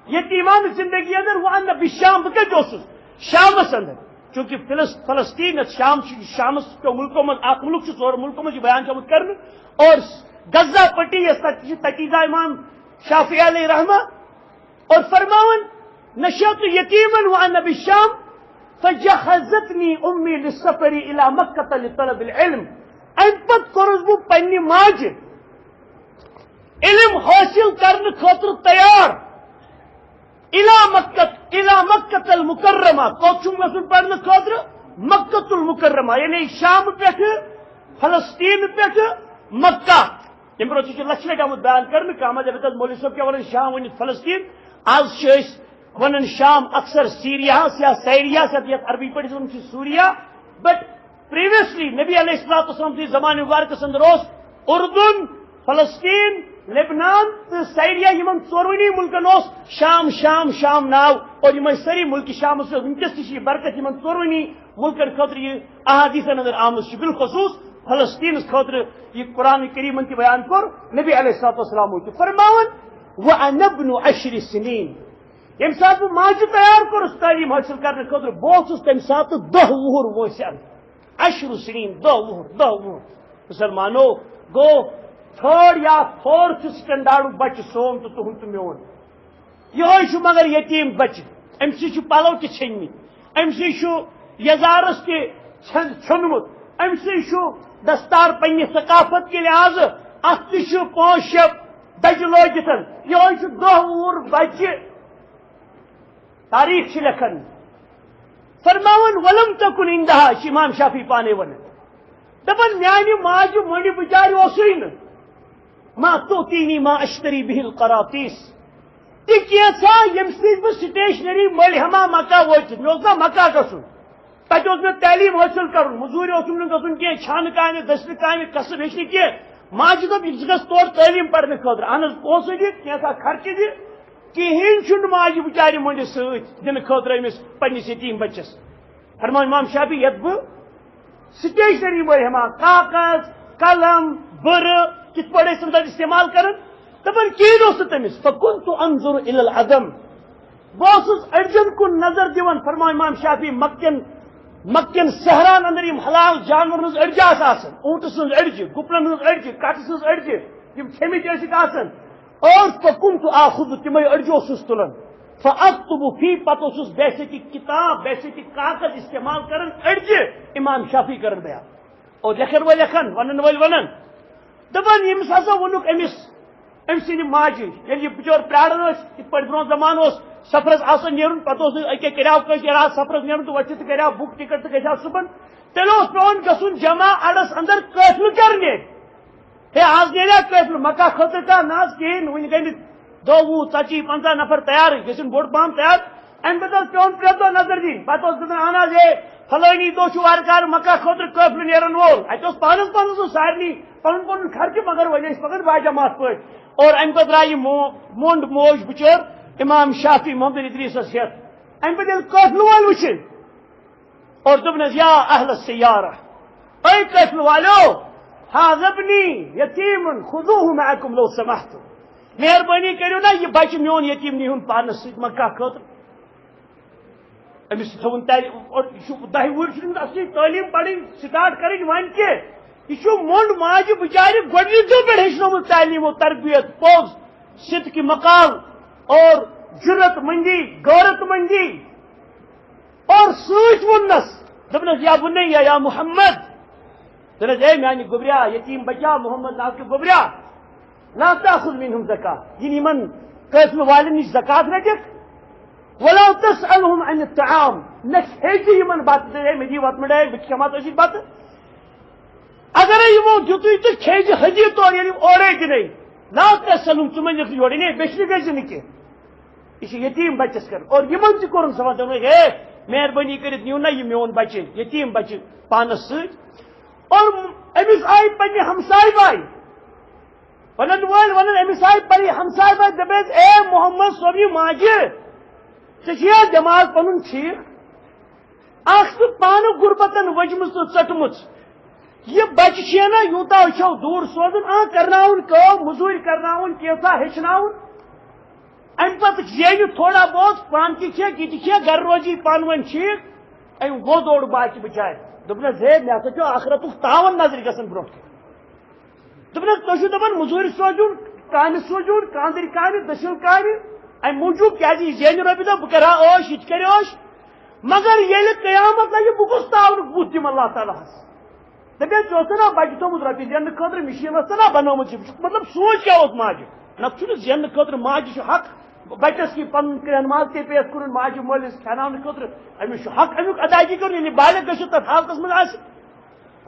یتیمان زندگی اندر وانا بالشام بہ کتس شامس اندر چونکہ فلسطین شامس کے ملکوں میں ملک 4 ملکوں میں بیان آمت کرنے اور غزہ پٹی تقیدہ امام شافعی علیہ رحمہ اور فرماون نشأت یتیما وانا بالشام فجهزتني امي للسفر الى مكة لطلب العلم ام پت کرس بہ پنہ ماج علم حاصل کرنے خاطر تیار الى مکہ المکرمہ کوچم گھن پڑھنے خاطر مکہ المکرمہ یعنی شام پہ فلسطین پہ مکہ تم برو لچھ لٹ آمت بیان کرنے کام مولوی صاحب کیا ونان شام ونت فلسطین آز ونان شام اکثر سیریاس یا سیریاس یت عربی پہ سوریا بٹ پریویسلی نبی علیہ الصلوۃ والسلام کی زمانے مبارکس اندر اردن فلسطین لبنان تو سیریا یمن ژورونی ملکن شام شام شام ناو اور یم ساری ملک شام ونکس تہ برکت یمن ژورونی ملکن خاطر یہ احادیثن اندر آمت بالخصوص فلسطین خاطر یہ قرآن کریم تہ بیان کور نبی علیہ الصلوۃ والسلام فرماون وَأَنَا ابْنُ 10 سنین یم سات ماجہ تیار کورس تعلیم حاصل کرنے خاطر بہت تمہ سات 10 وہر وسن 10 سنین 10 وہر مسلمانو گو تھرڈ یا فورتھ سٹینڈارڈ بچہ سون تو تہد تو میون یہ مگر یتیم بچہ ام سی پلو تہ چھنمت ام سی یزارس تہ ژھنمت ام سی دستار پنہ ثقافت کے لحاظ ات تہ 5-6 دج لوگت یہ 10 وہر بچہ تاریخ لکھن فرماون ولم تکن عندها امام شافعی پانے ون دپن میانہ ماجہ مونڈ بچار ما توتینی ما اشتری به القراطیس تہ کیسا یم سۭتۍ بہ سٹیشنری مل ہما مکہ وٲتِتھ مےٚ اوس نا مکہ گژھُن تتہِ اوس مےٚ تعلیٖم حٲصِل کرُن مزوٗرِ اوسُم نہٕ گژھُن کینٛہہ چھانہٕ کامہِ دٔسلہِ کامہِ قصب ہیٚچھنہِ کینٛہہ ماجہِ دوٚپ ژٕ گژھ تور تعلیٖم پرنہٕ خٲطرٕ اہن حظ پونٛسہٕ دِ کینٛژھا خرچہِ دِ کہین چھُنہٕ ماجہِ بچارِ مٔنڈِس سۭتۍ دِنہٕ خٲطرٕ أمِس پننِس یتیٖم بچس فرمان امام شافعی یتھ بہٕ سٹیشنری مٔلۍ ہٮ۪مہٕ ہا کاغذ قلم بٔرٕ کِتھ پٲٹھۍ ٲسۍ تِم تتہِ استعمال کران دپان کہیٖنۍ اوس نہٕ تٔمِس فكنت انظر الى العدم بہٕ اوسُس أڑجن کُن نظر دِوان فرمان امام شافعی مکین صحران اندر یم حلال جانورن ہٕنٛز أڑجہِ آسہٕ آسان اونٹہٕ سٕنٛز أڑجہِ گُپنن ہٕنٛز أڑجہِ کٹہٕ سٕنٛز أڑجہِ یِم کھیٚمٕتۍ ٲسِکھ آسان اور فكنت آخذ تمے أڑجہِ اوسُس تُلان فاكتب فی پتہٕ اوسُس بیسیتی کتاب بیسیتی کاغذ استعمال کران أڑجہِ امام شافعی کران بیان اور لیکھن وٲلۍ لیکھان ونن وٲلۍ ونان دپان ییٚمِس ہسا ووٚنُکھ أمۍ سٕنٛدِ ماجہِ ییٚلہِ یہِ بچور پیاران ٲسۍ یِتھ پٲٹھۍ برونٛہہ زمانہٕ اوس سفرس آسان نیرُن پتہٕ اوس أکیاہ کریاو کٲنٛسہِ یارا سفرس نیرُن تہٕ ؤتھِتھ تہٕ کریاو بُک ٹکٹ تہٕ گژھِ ہا صُبحن تیٚلہِ اوس پیوان گژھُن جمع اڈس اندر قٲفلہٕ کرنہِ ہے آز نیریا قٲفلہٕ مکہ خٲطرٕ کانٛہہ نہ حظ کِہیٖنۍ وُنہِ گٔے نہٕ 20 40 50 نفر تیار گژھن بوٚڑ پہم تیار امہِ پتہٕ اوس پیوان پرٛٮ۪تھ دۄہ نظر دِنۍ پتہٕ اوس دپان اہن حظ ہے فلٲنی دۄہ چھُ وارٕ کارٕ مکہ خٲطرٕ قٲفلہٕ نیرن وول اَتہِ اوس پانس اوس سارنٕے پنُن پنُن خرچہٕ مگر وۄنۍ ٲسۍ مگر باجماعت پٲٹھۍ اور امہِ پتہٕ درٛاے یہِ مونڈ موج بِچٲر امام شافعی محمد ادریسس ہٮ۪تھ امہِ پتہٕ ییٚلہِ قٲفلہٕ وٲلۍ وٕچھِنۍ اور دوٚپنس یا اہل السیارہ اے قٲفلہٕ والیو هذا ابنی یتیم خذوه معکم لو سمحتم مہربانی کٔرِو نا یہِ بچہِ میون یتیٖم نیٖہُن پانس سۭتۍ مکہ خٲطرٕ أمِس تھوُن تعلیٖم اور یہِ چھُ 10 وُہُر چھُ أمِس اصلی تعلیٖم پرٕنۍ سٹارٹ کرٕنۍ وۄنۍ کہِ یہ مونڈ ماجہ بچارِ گۄڈنِچ دۄہ پٮ۪ٹھ ہیٚچھنومُت تعلیٖم و تربیت پوٚز صدقِ مقال اور جُرت مندی غٲرت مندی اور سۭتۍ ووٚننس دوٚپنس یا بُنَیّا یا محمد دوٚپنس اے میانہِ گوٚبریا یتیٖم بچا محمد ناو کہِ گوٚبریا لا تاخذ منهم زکات یِن یِمن قٲفلہٕ والٮ۪ن نِش زکات رٔٹِکھ ولا تسألهم عن الطعام نہ ہیٚچہِ یِمن بتہٕ ہے مےٚ دِیِو وتہٕ مِڈٲے بہٕ کھٮ۪مہٕ ژٕ سۭتۍ بتہٕ اگرے یِمو دِتُے تہٕ کھیٚجہِ حدی طور ییٚلہِ اورے دِنے لا تسألهم ژٕ مٔنِکھ یورٕ نے بیٚچھِ گژھِ نہٕ کینٛہہ یہ یتیم بچس کر اور یمن تہ کورُن سوال دوٚپُن ہے مہربٲنی کٔرِتھ نِیو نا یہِ میون بچہِ یتیٖم بچہِ پانس سۭتۍ اور أمِس آیہِ پننہِ ہمساے باے ونن وٲلۍ ونان أمِس آیہِ پننہِ ہمساے باے دپیس اے محمد صٲبنہِ ماجہِ ژےٚ چھُیا دٮ۪ماغ پنُن ٹھیٖک اکھ ژٕ پانہٕ غُربتن ؤجمٕژ تہٕ ژٔٹمٕژ یہ بچہ چھ نا یوٗتاہ أچھو دوٗر سوزُن کرناوُن کٲم مٔزوٗرۍ کرناوُن کینٛژھا ہیٚچھناوُن امہ پتہٕ زینہِ تھوڑا بہت پان تہِ کھیٚکھ یہِ تہِ کھیٚکھ گرٕ روزی پانہٕ ؤنۍ ٹھیٖک أمۍ گوٚو دوٚر باقٕے بچارِ دوٚپنس ہے مےٚ ہسا چھُ آخرتُک تاوَن نظرِ گژھان برونٛٹھ کَنہِ دوٚپنس تُہۍ چھِو دپان مٔزوٗرۍ سوزُن کامہِ سوزُن کاندٕرۍ کامہِ دٔسِل کامہِ امہِ موٗجوٗب کیٛازِ یہِ زینہِ رۄپیہِ دۄہ بہٕ کرٕ ہا عٲش یہِ تہِ کرِ عٲش مگر ییٚلہِ قیامت لگہِ بہٕ کُس تاونُک بُتھ دِمہٕ اللہ تعالیٰ ہس دپیس ژےٚ اوسُے نا بچہِ تھوٚمُت رۄپیہِ زیننہٕ خٲطرٕ مِشیٖن ٲسۍ نا بنٲومٕژ مطلب سونٛچ کیٛاہ اوس ماجہِ نتہٕ چھُنہٕ زیننہٕ خٲطرٕ ماجہِ چھُ حق بچس کی پن نماز تے پیش کرن ماجہِ مٲلِس کھیاناونہٕ خٲطرٕ أمِس چھُ حق امیُک ادایگی کرُن ییٚلہِ بالغ گٔژھِتھ تتھ حالتس منٛز آسہِ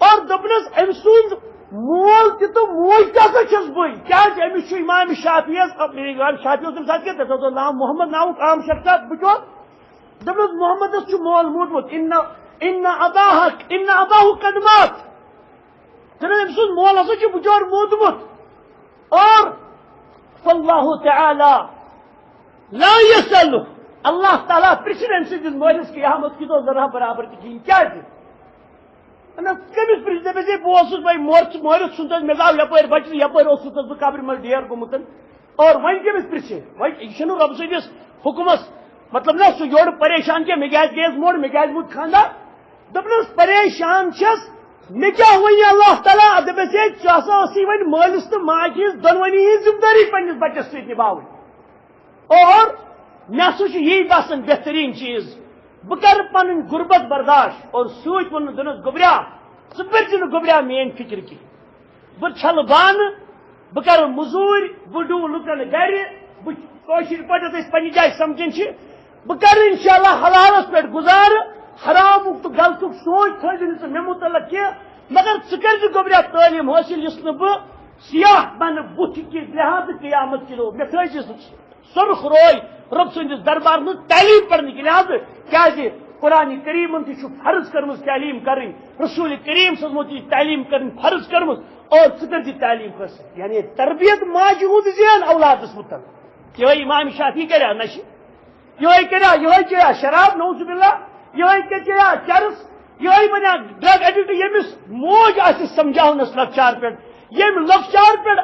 اور دوٚپنس أمۍ سُنٛد مول تو موج تسا چھس بھائی کیا امس امام شافعی امام شافعی تم سات کیا نام محمد نام عام شخصات بچو دپس محمد مول موتمت ان اباہ قد مات جناب ام سن مول ہسا بچور موتمت اور فاللہ تعالی لا یسأل اللہ تعالیٰ پرچھن ام سندس مالس قیامت کی تو ذرا برابر تھی کیا کمس پرچھ دپس بہت بھائی مورس سن مے آو یپر بچہ یپر بہ قبر مز ڈیر گومت اور ون کمس پرچھ یہ رب سندس حکمس مطلب نا سہ یور پریشان کیا مے گیس موڑ مے موت خاندار دپنس پریشان چھس مے کیا ون اللہ تعالیٰ دپس ژھا ون مالس تو ماجہ ہز دونونی ہز ذمہ داری پنس بچس ست نبھاؤن اور مے ہسا یہی باسان بہترین چیز بہ کر پن غربت برداشت اور سوچ ون دنس گبریا ثہ برچ گبریا مین فکر کی بہ چھل بان بہ کر مزور بہ ڈو لکن گر بشر پہ پنہ جائیں سمجھن بہ کر انشاءاللہ حلالس پہ گزار حرام تو غلط سوچ تھوڑی مے متعلق کی مگر ثر گبریا تعلیم حاصل اس بہ سیاح بن بت کی لحاظ قیامت کی لوگ مے سرخ روئی رب سندس دربار میں تعلیم پڑھنے کے لحاظ کیا قرآن کریم تھی فرض کرم تعلیم کریں رسول کریم صن تعلیم کریں فرض کرم اور ثر تعلیم حاصل یعنی تربیت ماجہ ہند زین اولادس متعلق یہ امام شافعی کرا نشہ یہ چیا شراب نعوذ باللہ یہ چیا چرس یہ بنیا ڈرگ ایڈکٹ یمس موج آس سمجھاونس لکچار پہ یم لکچار پہ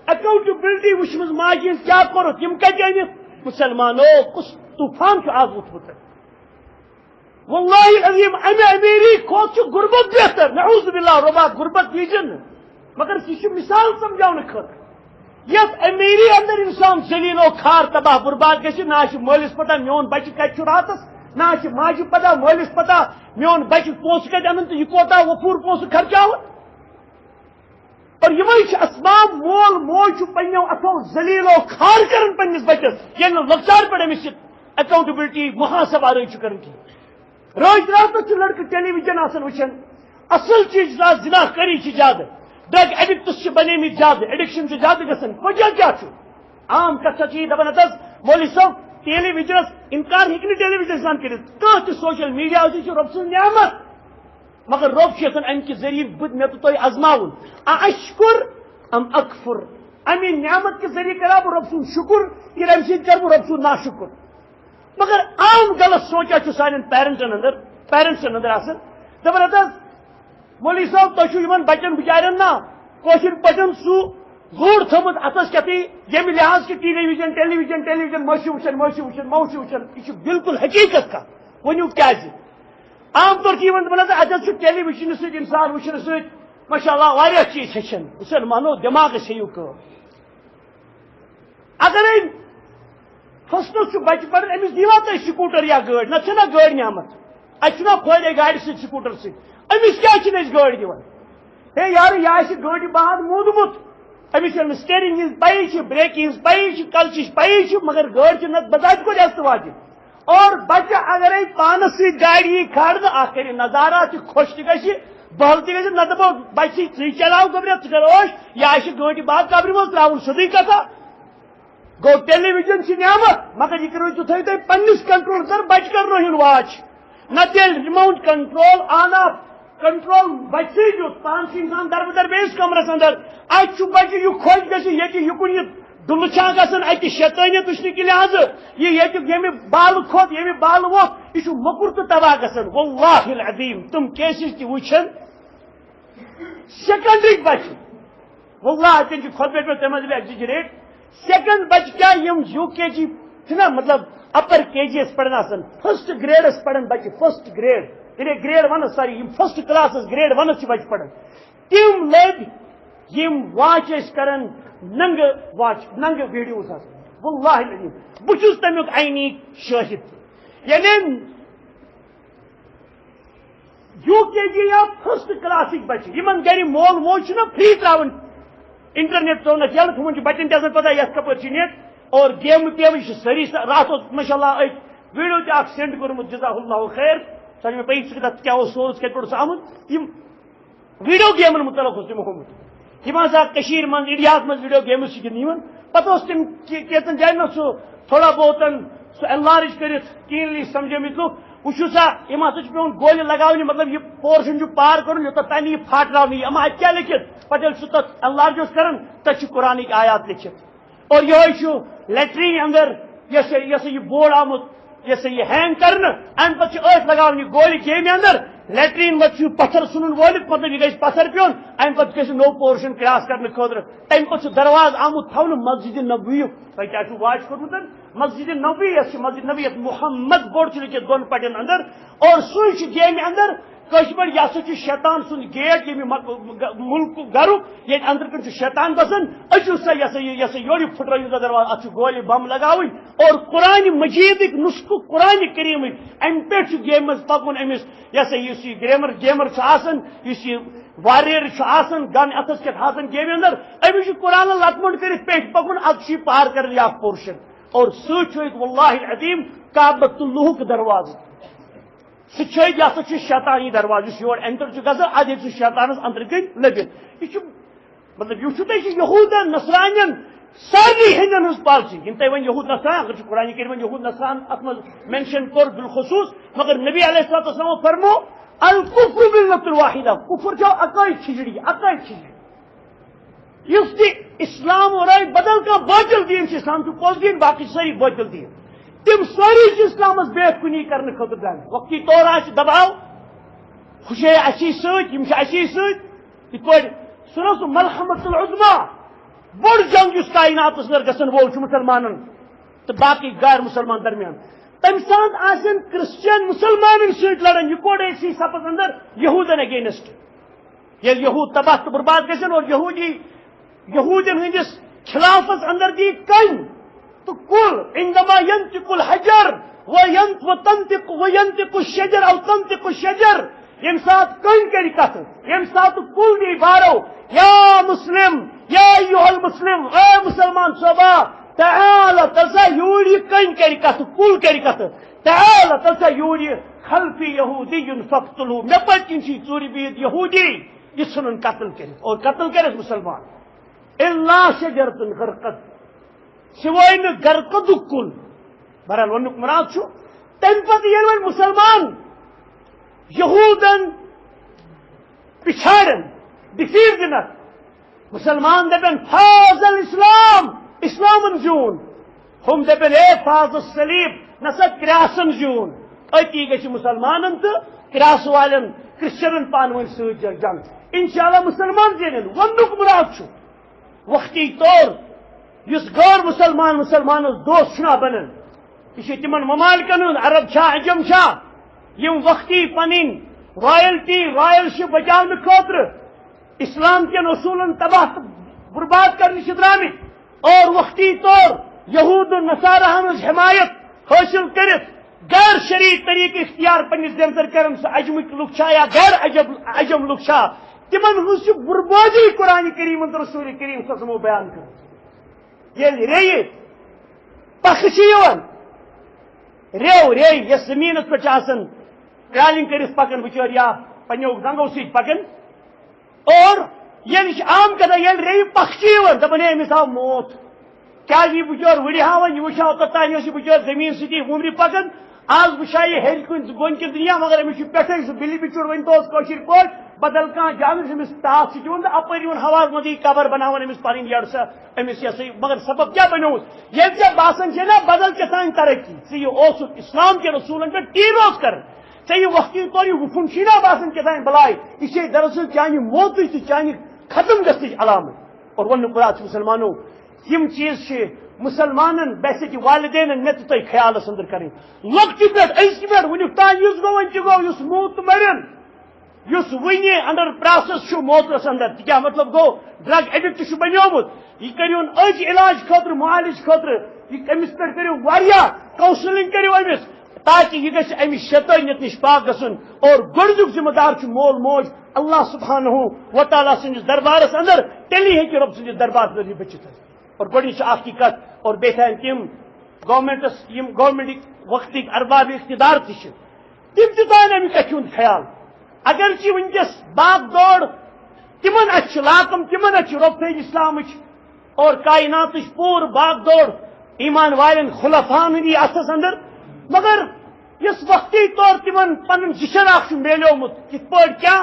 اکاؤنٹبلٹی وچم ماجہ کیا کورت یم کت انت مسلمانو کس طوفان آز وتھمت واللہ العظیم امہ امیری کھوت غربت بہتر نعوذ باللہ ربا غربت دیجن مگر یہ مثال سمجھاؤن خاطر یت امیری اندر انسان ذلیل و خار تباہ برباد گھس نہ مالس پتہ میون بچہ کت راتس نہ ماجہ پتہ مالس پتہ میون بچہ پونسہ کت ان تو یہ کوتا وفور پونسہ خرچاون اور یہ اسباب مول موج پنو اتھو ذلیل و خار کرن پنس بچس یعنی لکچار پہ امس اکاؤنٹبلٹی محاسبہ رچ کرن کی روز رات لڑکہ ٹیلی ویژن آسان وچن اصل چیز زنا کری زیادہ ڈرگ ایڈکٹس بنیمت زیادہ ایڈکشن زیادہ گھن وجہ کیا عام کتھا یہ دپان ہس مولوی صاحب ٹیلی ویژنس انکار ہیکہ ٹیلی ویژن سان کر سوشل میڈیا رب سن نعمت مگر رب یژھان امہ کہ ذریعہ مے تو تہ ازماون اشکر ام اکفر امہ نعمت کے ذریعہ کرا بہ رب سن شکر کہ امہ سۭتۍ کر بہ رب سن ناشکر مگر عام غلط سوچا سان پیرنٹسن اندر آسان دپان ہس مولوی صاحب تہ بچن بچارن نا کشر پٹن سہ زور تھومت اتس کتھی یمہ لحاظ کہ ٹیلی ویژن موشی وچن یہ بالکل حقیقت کت ونیو کیا عام طور کی دپان اتس ٹیلی ویژن ست انسان وچھن ست ماشاء اللہ واریاہ چیز ہیچھن مسلمانو دماغس ہیو کام اگر فسٹس بچہ پڑھ امس دیوا تھی سکوٹر یا گاڑی نہ گاڑی نعمت اتنا فائدے گاڑی سکوٹر امس کیا گاڑی دان ہے یار یہ گاڑی بہان مودمت امس سٹیئرنگ ہز پی بریکنگ ہز پی کلچ پی مگر گاڑی نت بذات کو واجب اور بچہ اگر پانس ست گاڑی کھڑ کر نظارہ خوش تہ بہل تہ گھس نہ دپو بچہ ثی چلاو گبریا ثہ کر عوش یہ گاڑی بہت قبر مز تراؤن سیدھی کتھا گو ٹیلی ویژن سے نعمت مگر یہ کرو تھی تھی پنس کنٹرول کر بچہ کرو ہن واچ نہ تیل remote control on of control بچہ دیت پان سے انسان دربدر بیس کمرس اندر اتہ بچہ یہ خوش گھس یہ کن یہ دلہ گھان اتہ شیطانیت وچھنے کے لحاظ یہ یمہ بال کھوت یمہ بال ووت یہ مکر تو تباہ گھان واللہ العظیم تم کیسز تہ وچھن سیکنڈری بچہ واللہ تم خطبے پہ تم ایگزیجریٹ سیکنڈ بچہ کیا یو کے جی نا مطلب اپر کے جی یس پڑھان آسان فرسٹ گریڈس پڑھان بچہ فرسٹ گریڈ یعنی grade ones sorry first classes grade ones بچہ پڑھان تم لگ یم واچ کران ننگ واچ ننگ ویڈیوز آسان واللہ العظیم بہت تمیک عینی شاہد یعنی یو کے جی یا فرسٹ کلاسک بچہ یمن گر مول موج نا فری تراون انٹرنیٹ ترونک یل تمن بچن تہ پتہ یس کپر نیٹ اور گیم پیمہ ساری رات ماشاء اللہ ویڈیو تہ سینڈ کورمت جزاہ اللہ خیر سر مے پی کیا سورس کت پہ آمت ویڈیو گیمن متعلق اس ہومت تم ہسا من انڈیا من ویڈیو گیمز گندان پتہ تم کیتن جائن سہ تھوڑا بہت سہ انلارج کرت کلینلی سمجھمت لوگ وچو سا یم ہسا پیون گولہ لگاونہ مطلب یہ پورشن پار کرن یوتھ تین یہ پھاٹراونہ اما اتہ کیا لکھت پتہ سہ تک انلارج کران تک قرآنک آیات لکھت اور یہ لیٹرین اندر یہ بورڈ آمت یہ ہینگ کرنا ام پتہ لگاونہ گولہ گیمہ اندر لیٹرین مت پتھر سنن ولت مطلب یہ گھس پتھر پیون ام پتہ گھس نو پورشن کراس کرنے خاطر تمہ پتہ درواز آمت تھونہ مسجد نبوی تہ کیا واچ کورمت مسجد نبوی مسجد نبی محمد بورڈ لکھت دون پٹن اندر اور سہ گیمہ اندر کش پہ یہ شیطان سند گیٹ یہ ملک گرک یہ اندر کن شیطان بسان اچو سا یہ یور پھٹرو درواز ات گولہ بم لگاون اور قرآن مجید نسخ قرآن کریم ام پہ گیم مز پکن امس یہ گیمر اس واریر گن اتس کت آسان گیم اندر امس قرآن لتمٹ کر پہ پکن ات پار کر پورشن اور ست واللہ العظیم کعبۃ اللہ درواز سہ شیطانی درواز یور اینٹر گھان اد ہیٚکہِ سُہ شیطانس اندر کن لبِتھ یہ مطلب یہ یہودن نصرانین سارے ہندین ہز پالسی یم تہ ون یہود نصران اگر قرآن کریم یہود نصران ات مز مینشن کور بالخصوص مگر نبی علیہ الصلوۃ والسلام فرمو الکفر ملۃ الواحدہ کفر چھو اکے کھچڑی اس اسلام اور بدل کا باطل دین اسلام پوز دین باقی ساری باطل دین تم ساری اسلام بیت کنی کرنے خاطر درام وقتی طور آ دباؤ خوشی اسی اسی سہ سہ ملحمۃ العظما بڑ جنگ اس کائنات اندر گھن وول مسلمان تو باقی غیر مسلمان درمیان تمہ سات آسن کرسچن مسلمان ست لڑان یہ کوڑ اسی سپس اندر یہودن اگینسٹ یل یہود تباہ تو برباد گھن اور یہودین ہندس خلافس اندر دی کن تو کل عندما ينطق الحجر وينطق الشجر او تنطق الشجر یم سات کن کر کت یم سات کل دی بارو یا مسلم یا ایھا المسلم اے مسلمان صوبہ تعال تسا یور یہ کن کر کت کل کر کت تعال تسا یور خلفی یہودی فقتلہ مے پتن چھ ژوٗرِ بہت یہودی یہ ژھنن قتل کرت اور قتل کرت مسلمان الا شجرۃ غرقت سوائے گرقد کل بہرحال ون مراد تمہ پتہ یل وۄنۍ مسلمان یہودن پچھاڑن ڈفیٹ دنک مسلمان دپن فاز الاسلام اسلامن زیون ہم دپن اے فاز الصلیب نسا کراسن زیون اتی گژھِ مسلمانن تو کراس والن کرسچنن پان ون ست جنگ انشاءاللہ مسلمان زینن ونک مراد وقتی طور اس غیر مسلمان دوست چھنا بنان یہ تمن ممالکن عرب عجم یم وقتی پن رائلشپ بچاؤ خاطر اسلام کن اصولن تباہ برباد کرنے درامت اور وقتی طور یہود و نصارہ ہز حمایت حاصل کرت غیر شرعی طریقہ اختیار پنس دمتر کرن سہ عجمک لک یا غیر عجم لک تمن ہز بربادی قرآن کریم رسول کریم صلی اللہ علیہ وسلم بیان کر یل ری پخ ری یس زمینس پہ کرالنگ کرت پکان بچور یا پنو زنگو ست پکان اور یل عام کتھا یل ری پخ دپان ہے امس آو موت کیا یہ بچور وڑی ہاون یہ وچھا توتان یہ بچور زمین ستی ومر پکان آج وچھا یہ ہر کن بون کن دنیا مگر امس پٹھے سہ بلی بچور ون تو کشر پہ بدل کھانا جانس امس تاپ سون اپر ہواز مزید قبر بناون امس پن یڑ سا امس یہ مگر سبب کیا بنوس یہ باسان نا بدل کتان ترقی یہ اسلام کے رسولن پہ ٹیم کر یہ وقتی طور یہ حکم نا باسان کتان بلائے یہ دراصل چانہ موت تو چانہ ختم گھنچ علامت اور ون مراد مسلمانوں یم چیز مسلمان بحث والدین مے تو تھی خیالس اندر کریں لکٹہ پہ پہ ونیک تان اس گو ون گو اس موت مرن اس ون انڈر پروسیس موتس اندر کیا مطلب گو ڈرگ ایڈکٹ بنیومت یہ کرون اج علاج خاطر معالج خاطر امس پہ کرو کونسلنگ کرو امس تاکہ یہ گھس امس شیطانیت نش پاک گھن اور گۄڈنیُک ذمہ دار مول موج اللہ سبحانہ و تعالیٰ سندس دربارس اندر تیلی ہیٚکہِ رۄب سندس دربار ذریعہ بچت اور گۄڈنِچ اکھ یہِ کتھ اور بیٚیہِ تھاون تِم گورمنٹس یم گورمنٹٕکۍ وقتٕکۍ ارباب اقتدار تہِ چھِ تِم تہِ تھاون اَمہِ کتھِ ہُنٛد خیال اگرچہ ونکس باغ دوڑ تمن اچھ لاکم تمن اچھ روپے اسلام اور کائنات پور باغ دوڑ ایمان والن خلفان ہندی اتس اندر مگر اس وقتی طور تمن پن شراخ میلیومت کت پہ کیا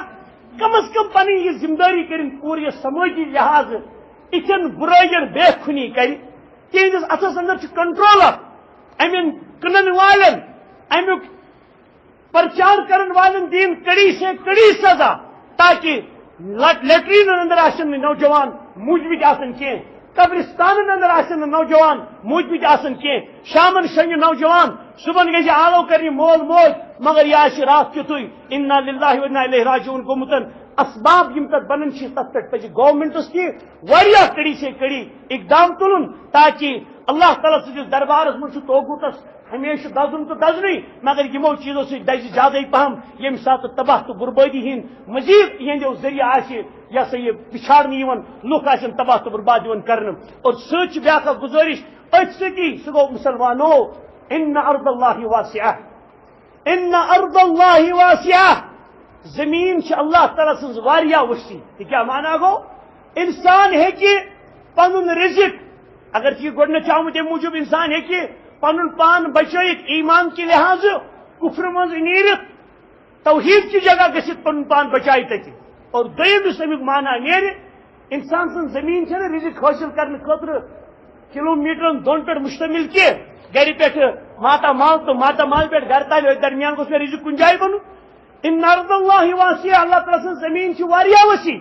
کم از کم پن یہ ذمہ داری کریں پورے سماجی لحاظ اتن برائر بے خنی کر تہندس اتس اندر کنٹرول امن کنن والن امیک پرچار کرن والن دین کڑی سے کڑی سزا تاکہ لیٹرین اندر آسن نوجوان موجود آسن کی قبرستان اندر آسن نوجوان موجود آسن کی شامن شنگ نوجوان صبح گژھِ آلو کرنی مول موج مگر یہ آسہِ رات تیُتھُے انا للہ و انا الیہ راجعون گوٚمُتن اسباب یم تک بنن تک پہ پزِ گورمنٹس تہ واریاہ کڑی سے کڑی اقدام تلن تاکہ اللہ تعالیٰ سندس دربارس من توغوتس ہمیشہ دزن تو دزنی مگر یمو چیزوں سے دز زیادہ پہم یم سات تباہ تو بربادی ہند مزید یہ ذریعہ آسہ یہ سا یہ پچھاڑنے لوک آسن تباہ تو برباد کرن اور سچ بیاکھ گزارش ات ستی سہ گو مسلمانو ان ارض اللہ واسعہ ان ارض اللہ واسعہ زمین چھ اللہ تعالیٰ سن واریاہ وسیع یہ کیا مانا گو انسان ہیکہ پنن رزق اگر یہ گۄڈنیٚتھ آمت امہِ موجوب انسان ہیکہ پنن پان بچائت ایمان کے لحاظ کفر مز نیرت توحید کی جگہ گھت پن پان بچائے تتہ اور دم اس امیک مانا نیر انسان سن زمین چھ رزق حاصل کرنے خاطر کلو میٹرن دون پہ مشتمل کی گھر پہ ماتا مال تو ماتا مال پہ گھر تال درمیان گوس رزق کن جائے بن ان ارض اللہ واسعہ اللہ تعالیٰ سن زمین چھ واریاہ وسیع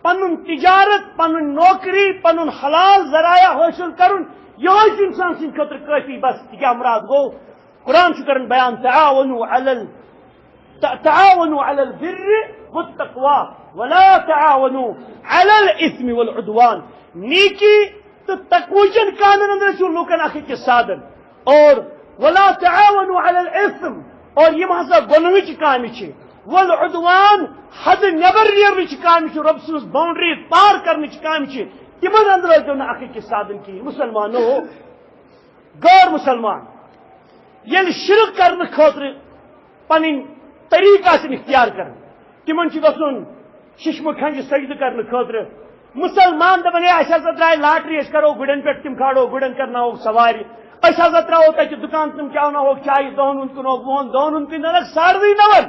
پنن تجارت پنن نوکری پنن حلال ذرائع حاصل کرن یہ انسان سن خاطر کافی بس کیا مراد گو قرآن کرن بیان تعاونوا علی البر والتقوى ولا تعاونوا علی الاثم والعدوان نیکی تو تقویچن کامن اندر چھو لوکن اخی کے سادن اور ولا تعاونوا علی الاثم اور یہ ہسا گنوچ کام چھ والعدوان حد نبر نیرنچ کام چھ رب سنس باؤنڈری پار کرنچ کام چھ تمن اندر جو نا اخی کے سادن کی مسلمانوں غیر مسلمان یل شرک کرنے خاطر پن طریقہ سے اختیار کر تمن گھن ششم کھنج سجدہ کرنے خاطر مسلمان دپان اہس درائے لاٹری اس کرو گڑن پہ تم کھاڑو گڑن کرنا سوار اس ترو تک دکان تم چاؤ چائے دہن ہند کن وہن دہن ہند کن ساڑھے 9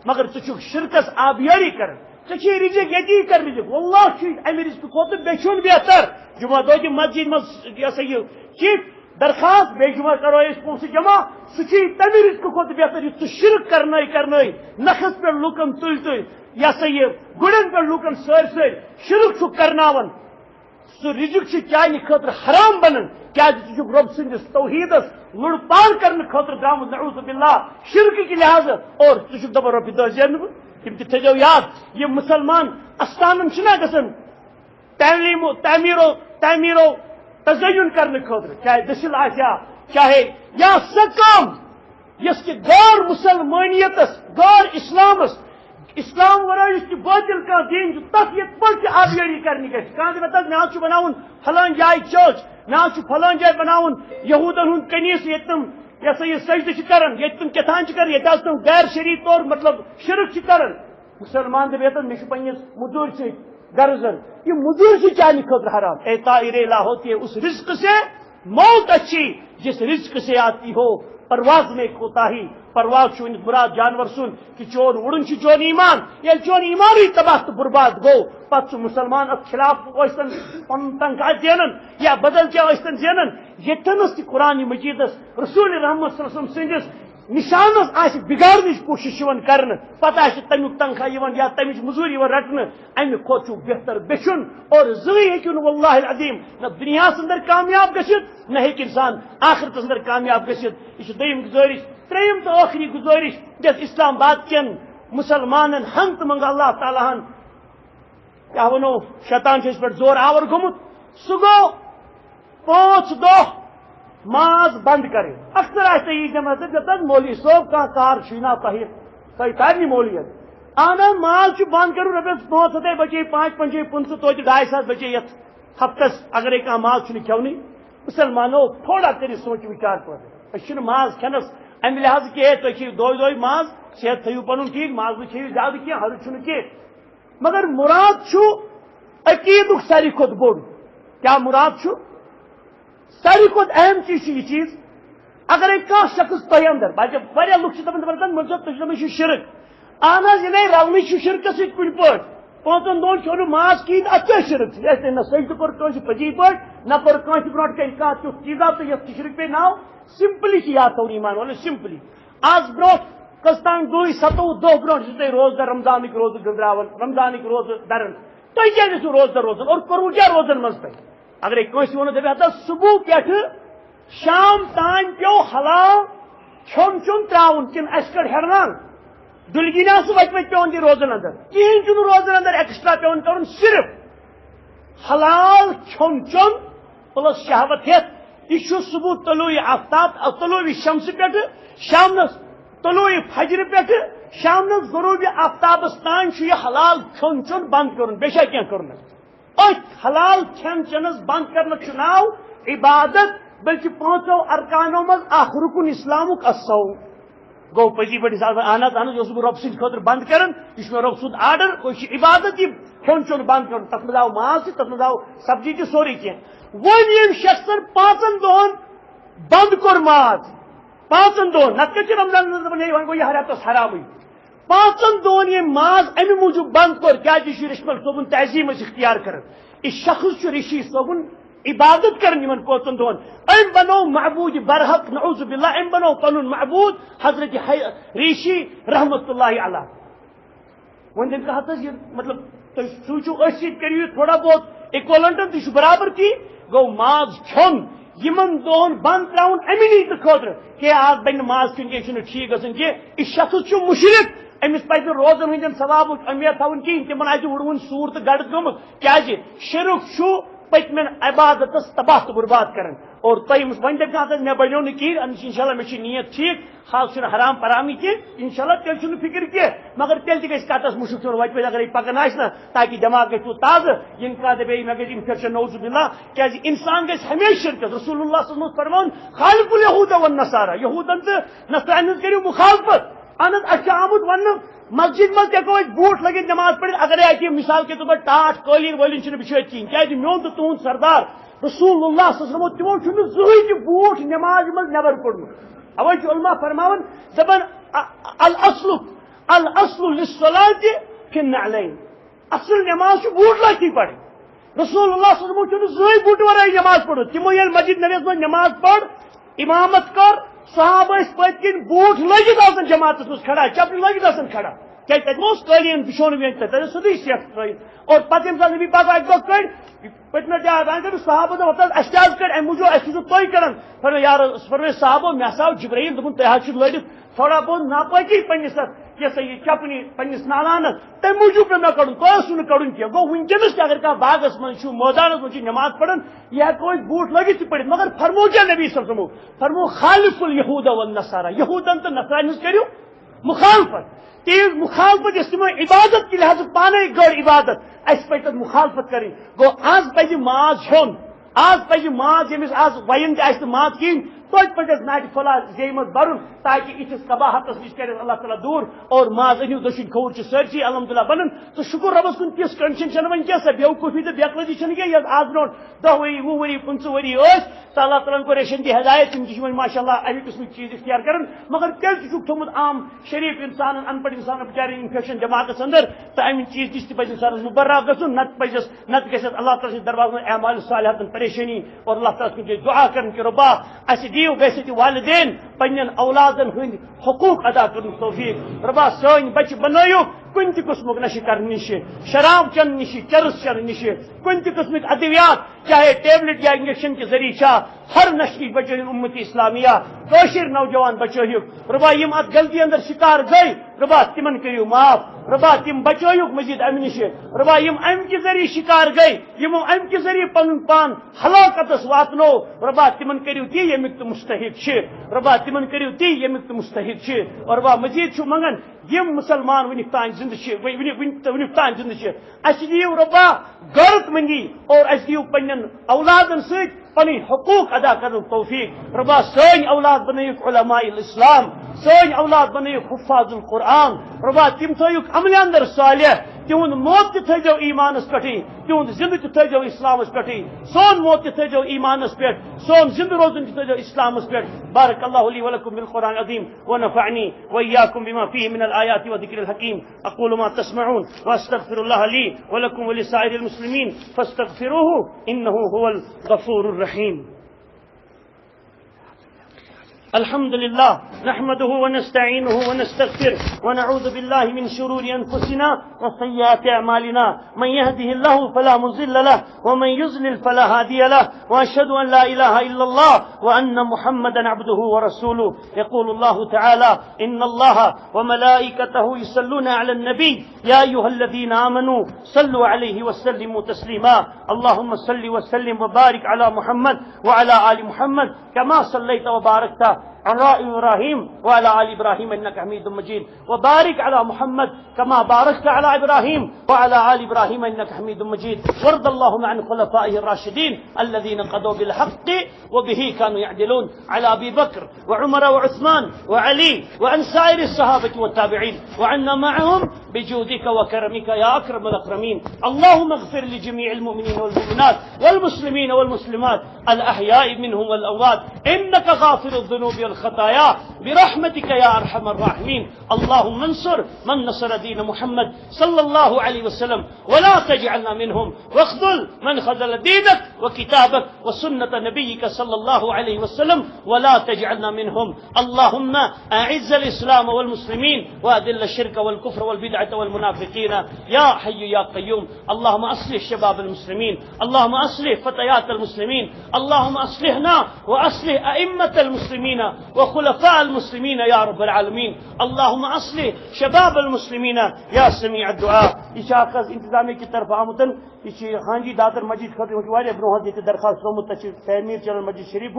مگر ژٕ شرکس آبیاری کر رزق یتی کر رزق واللہ امہ رزق کھوت بیچن بہتر جمعہ دہ مسجد مز یہ چیٹ درخواست بے جمعہ کرو اس پونسہ جمع سہ تمہ رزق کھوت بہتر یہ شرک کرن نخس پہ لوکن تل یہ سا یہ گڑن پہ لوکن سر شرک کرناون سہ رزق چانہ خاطر حرام بنان کیا رب سندس توحیدس لڑ پار کرنے خاطر درامت نعوذ باللہ شرک کے لحاظ اور دپان رۄپیہِ دہ زینہ بہ تم تہ تھو یاد یہ مسلمان استانن چھنا گژھان تعمیرو تزین کرنے خاطر چاہے دسل آسیا چاہے یا سہ کام یس کہ غیر مسلمانیتس غیر اسلامس اسلام ورائے اس کی باطل کا دین تک یہ پہ آبیاری کرنی گھر کہاں دپان مے بناون فلان جائے چرچ مے فلان جائے بناون یہودن ہند کنیس یہ تم یہ سا یہ سجدہ کران یہ تم کتان کران یہ تم غیر شرعی طور مطلب شرک کران مسلمان دپان مے پنس مزور سے غرضن یہ مزور سے چانہ خاطر حرام اے طائر الہ ہوتی ہے اس رزق سے موت اچھی جس رزق سے آتی ہو پرواز میں کوتاہی پرواز چون مراد جانور سن کہ چون اڑن چون ایمان یل چون ایمان ہی تباہ تو برباد گو پتہ مسلمان ات خلاف ٲسۍتن پن تنخواہ زینن یا بدل کیا ٲسۍتن زینن یتنس تہ قرآن مجیدس رسول رحمت صلی اللہ علیہ وسلم سندس نشانس آس بگاڑنچ کوشش کرنے پتہ تمیک تنخواہ یا تمچ مزوری رٹنے امہ کھوت بہتر بچن اور زٕے ہیٚکِو نہٕ واللہ العظیم نہ دنیاس اندر کامیاب گژھِتھ نہ ہیٚکہِ انسان آخرتس اندر کامیاب گژھِتھ یہ دوٚیِم گزارش ترٛیٚیِم تہٕ ٲخری گزارش یتھ اسلام آباد کٮ۪ن مسلمانن ہن تہٕ منگہٕ اللہ تعالیٰ ہن کیا ونو شیطان چھِ پٮ۪ٹھ زور آور گوٚمُت سُہ گوٚو 5 دۄہ ماز بند کرے اکثر آتے یہ جمع دپان مولوی صوب کھانا کار چھینا تہ تاری مولیت آنا ماز بند کرو رپیس 500 بچے 5 5 5 توتہ 250 بچے یت ہفتس اگر کھانا ماز کھونی مسلمانوں تھوڑا کر سوچ وچار پہ ماز کھینس امہ لحاظ کہ تھی دو ماز صحت تھو پن ٹھیک ماز کھیو زیادہ کی ہر کی مگر مراد چھو عقید ساری کھت بوڑ کیا مراد چھو ساری کھت اہم چیز یہ چیز اگر ایک شخص تہ اندر واریاہ لوگ دپان مقصد تھی شرک اہن حظ یہ رلنی شرکس ست کن پہ پانچن دہن کھیو ماز کہین ات کیا شرک نہ سجدہ کور کنس پزی پہ نہ کور کنس برو کن کھانا تیت چیزا تو یس شرک پہ ناو سمپلی یاد تھو ایمان والے سمپلی آج برو کستان 7 دہ برو تھی روزدار رمضانک روز گندراون رمضانک روز درن تھی کیا روزدار روزن اور کورو کیا روزن مز تھی اگر کنس ون دپا صبح پہ شام تان پیو حلال کھون چون تراؤن کن اس کڑ ہرنان دلگینا سہ وت وت پیون دی روزن اندر کہین چھ روزن اندر ایکسٹرا پیون کرن صرف حلال کھون چون پلس شہوت ہیت یہ صبح طلوع آفتاب طلوع شمس پہ شام طلوع فجر پہ شام غروب آفتابس تان یہ حلال کھون چون بند کرن بے شک کیا کرن حلال کھین چنس بند کرنے ناو عبادت بلکہ 5 ارکانوں مز اخ رکن اسلامک الصوم گو پزی پہ اہن یہ بہ رب سند خاطر بند کران یہ رب سند آرڈر عبادت یہ کھون چون بند کر تک مز آو ماز تک مز آو سبزی تہ سوری کی ون یم شخصن 5 دہن بند کور ماز 5 دہن نتہ رمضان ون گو یہ رتس حرام 5 دہن یہ ماز امہ موجود بند کور کیا رشمل صوبن تعظیم اختیار کران یہ شخص رشی صوبن عبادت کرن یمن 5 دہن ام بنو معبود برحق نعوذ باللہ ام بنو پنن معبود حضرت ریشی رحمت اللہ علیہ ون تم کہا یہ مطلب تھی سوچو کرو تھوڑا بہت اکولنٹن تھی برابر کی گو ماز کھون یمن دہن بند تراؤن امی نیت خاطر کہ آج بن ماز کھن کی ٹھیک گھن کی یہ شخص مشرک امس پہ روزن ہند ثواب امید تھون کہین تمن آج وڑون سور تو گڑ گمت کیا شرک پتمن عبادت تباہ تو برباد کرن اور تم ون دپا مے بنو نا کہین انشاء اللہ مے نیت ٹھیک خاص حرام پرامی کی انشاء اللہ تیل چھ فکر کی مگر تیل تہ گھس کتس مشک چون وت اگر یہ پکان آہ تاکہ دماغ گھو تازہ ین کا دے مے گئی انفیکشن نعوذ باللہ کیا انسان گھس ہمیشہ شرکت رسول اللہ صلی اللہ علیہ وسلم فرمان خالق اليہود والنصارى یہودن تو نصرانین کرو مخالفت اہن اچھا آمت ون مسجد مز ہیکو بوٹ لگت نماز پڑھ اگر اتہ مثال کے طور پر ٹاٹ قالین والین بچھت کہین کیا میون تو تہد سردار رسول اللہ صلی اللہ علیہ وسلم تمو زہن تہ بوٹ نماز مز نبر کوڑمت اوے علماء فرماون دپان الاصل للصلاة فی النعلین اصل نماز بوٹ لگتی پڑھ رسول اللہ صلی اللہ علیہ وسلم زہن بوٹ ورائی نماز پڑھ تمو یل مسجد نبیس مز نماز پڑھ امامت کر صحابہ پت کن بوٹ لگت آسان جماعت مز کھڑا چپل لگت آسان کھڑا کیا تمہ قالین بچھون وین تر سیدھی سیٹ تر اور پتہ یم سات نبی پاک اک دہ کڑ پتمہ جائے صحابہ دپان اس کڑ ام موجود اس تھی کران فرمے صحابہ مے ہسا جبرائیل دپن تہ حظ لڑت تھوڑا بہت ناپاکی پنس یہ سا یہ چپنی پنس نالانس تمہ موجود پہ مے کڑن تہ نہ کڑن کی گو ونکس اگر کھانا باغس مز میدانس مز نماز پڑھان یہ ہیکو بوٹ لگت پڑھ مگر فرمو کیا نبی صلی اللہ علیہ وسلم فرمو خالق اليہود والنصارى یہودن تو نصرانیس کرو مخالفت تیز مخالفت اس تمو عبادت کی لحاظ پانے گڑ عبادت اس پہ مخالفت کریں گو آج پہ ماز ہون آج پہ ماز یمس آج وین تہ ماز کہین توت پہ ناٹہ پھلا زی مز برن تاکہ اتس قباحتس نش کر اللہ تعالیٰ دور اور ماز انو دشن کھور سرسی الحمدللہ بنن تو شکر ربس کن تس کنڈیشن چھ ون کی بیوقوفی تو بیقلتی چھ کی آج برو 10 ؤری 20 ؤری 15 ؤری تو اللہ تعالیٰ کو ریشن دی ہدایت تم تہ ماشاء اللہ امہ قسم چیز اختیار کرن مگر تیل تہ تھومت عام شریف انسان ان پڑھ انسان بچارے انفیکشن جماعتس اندر تو امہ چیز نش تہ پہ انسانس مبرہ گھن نت گھس اللہ تعالیٰ سند دربار میں اعمال صالحات پریشانی اور اللہ تعالیٰ کن دعا کرن کہ ربا اس دیو گھس والدین پنن اولادن ہند حقوق ادا کرن توفیق ربا سن بچ بنائیو کن تہ قسمک نشہ کرنے نش شراب چن نش چرس چن نش کن تہ قسمک ادویات چاہے ٹیبلٹ یا انجیکشن کے ذریعہ ہر نشہ بچو امت اسلامیہ کوشر نوجوان بچو ربا یم ات غلطی اندر شکار گئی ربا تمن کریو معاف ربا تم بچو مزید امہ نش ربا یم ام کے ذریعہ شکار گئی یمو ام کے ذریعہ پن پان ہلاکتس واتنو ربا تمن کریو تی یمک تو مستحق ربا تمن کریو تی یمک تو مستحق اور ربا مزید چھ منگن یم مسلمان ونک تان ونک تان زندہ اس دیو ربا غیرت مندی اور اس دیو پنن اولادن ست پنی حقوق ادا کرن توفیق ربا سن اولاد بنیک علماء الاسلام سن اولاد بنیک حفاظ القرآن ربا تم تھوک عمل اندر صالح تہد موت تھو ایمانس پہ تہد زندہ تھو اسلامس پہ سون موت تھو ایمانس پہ سون زندہ روزن تھو اسلامس پہ بارک اللہ لی ولکم بالقرآن العظیم ونفعنی وإياكم بما فيه من الآيات وذكر الحكيم أقول ما تسمعون وأستغفر الله لي ولكم ولسائر المسلمين فاستغفروه إنه هو الغفور الرحيم. الحمد لله نحمده ونستعينه ونستغفره ونعوذ بالله من شرور أنفسنا وسيئات أعمالنا من يهده الله فلا مضل له ومن يضلل فلا هادي له وأشهد أن لا إله إلا الله وأن محمدا عبده ورسوله. يقول الله تعالى إن الله وملائكته يصلون على النبي يا أيها الذين آمنوا صلوا عليه وسلموا تسليما. اللهم صل وسلم وبارك على محمد وعلى آل محمد كما صليت وباركت على إبراهيم وعلى آل إبراهيم إنك حميد مجيد وبارك على محمد كما باركت على إبراهيم وعلى آل إبراهيم إنك حميد مجيد. وارض اللهم عن خلفائه الراشدين الذين قضوا بالحق وبه كانوا يعدلون على أبي بكر وعمر وعثمان وعلي وعن سائر الصحابة والتابعين وعنا معهم بجودك وكرمك يا أكرم الأكرمين. اللهم اغفر لجميع المؤمنين والمؤمنات والمسلمين والمسلمات الأحياء منهم والأموات إنك غافر الذنوب والخطايا برحمتك يا أرحم الراحمين. اللهم انصر من نصر دين محمد صلى الله عليه وسلم ولا تجعلنا منهم واخذل من خذل دينك وكتابك وسنة نبيك صلى الله عليه وسلم ولا تجعلنا منهم. اللهم أعز الإسلام والمسلمين وأذل الشرك والكفر والبدعة والمنافقين يا حي يا قيوم. اللهم أصلح شباب المسلمين اللهم أصلح فتيات المسلمين اللهم أصلحنا وأصلح أئمة المسلمين وخلفاء المسلمين يا رب العالمين. اللهم أصلح شباب المسلمين يا سميع الدعاء. یہ انتظامیہ کی طرف آمتن یہ حاجی دادر مسجد خاطر برہ یہ درخواست ترومت تعمیر چلان مسجد شریف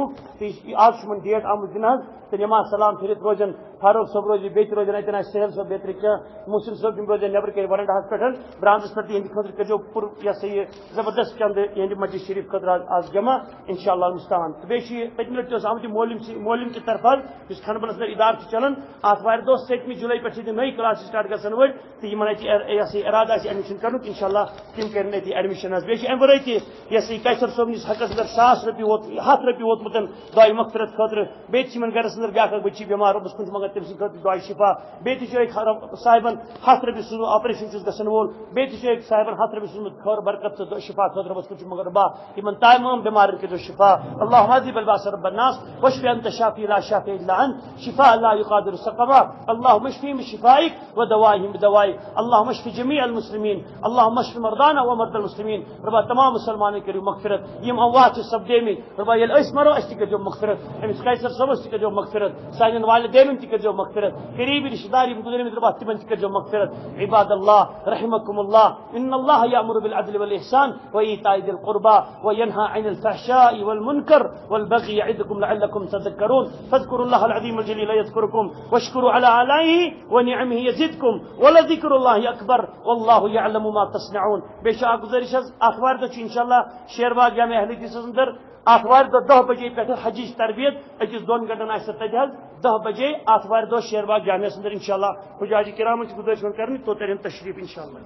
آج ڈیٹ آمت دن تو نماز سلام پھرت روزن فاروق صاحب روزی بیت روزن اتنا سہیل صاحب بیتر کیا محسن صاحب تم روزن نبر کر ورنڈہس پہ برانس پہ یہ خاطر کرو پور یہ سا یہ زبردست چند یہ مسجد شریف خاطر آج جمع انشاءاللہ المستعان. تو بیشی پتم لٹہ آمت مولم کی طرف اس کھنبلس در ادار چلان آتوار دہ 7 جولائی پہ نئی کلاس سٹارٹ گھن ول تو یہ ارادہ ایڈمشن کرن انشاءاللہ تم کرن ایڈمشن بیس ام ورائے یہ کیسر صبنس حقس اندر 100 رۄپیہِ ووت 100 رۄپیہِ ووتمت دعائے مغفرت خاطر بیان گرس اندر بیاکھ بچی بیمار رۄبس کن مگر تم سند دعائے شفا بیٚیہِ صاحبن 100 رۄپیہِ سوزمُت آپریشن گھن وول بیٚیہِ صاحبن 100 رۄپیہِ سوزمُت خور برکت تہٕ شفا خاطر رۄبس کن مگر رۄبا یمن تمام بیمارن کٔرِو شفا. اللهم عذب الباس رب الناس واشف انت شافي لا شافي الا انت شفاء لا يغادر سقما. اللهم اشفهم بشفائك ودوائهم بدوائك. اللهم اشف جميع المسلمين اللهم اشف مرضانا ومرضى المسلمين. ربا تمام مسلمان کریو مغفرت یم اموات سپدیمت ربا یل اس مرو اس کریو مغفرت امس قیصر صبس کریو مغفرت سانن والدین کریو مغفرت قریبی رشتہ دار یم گزرمت ربا تمن کریو مغفرت. عباد الله رحمكم الله ان الله يأمر بالعدل والإحسان وإيتاء ذي القربى وينهى عن الفحشاء والمنكر والبغي يعظكم لعلكم تذكرون. فاذكروا الله العظيم الجليل يذكركم واشكروا على آلائه ونعمه يزدكم ولذكر الله أكبر والله يعلم ما تصنعون. بیشا گزارش آتوار دہ انشاءاللہ شیرباغ جامع اہل حدیث اندر آتوار دہ 10 بجے پہ حجیچ تربیت اکس 2 گھنٹن آس تتہ 10 بجے آتوار دہ شیرباغ جامع اندر انشاءاللہ حجاج کرام گزارش کرنی تو ترین تشریف انشاءاللہ.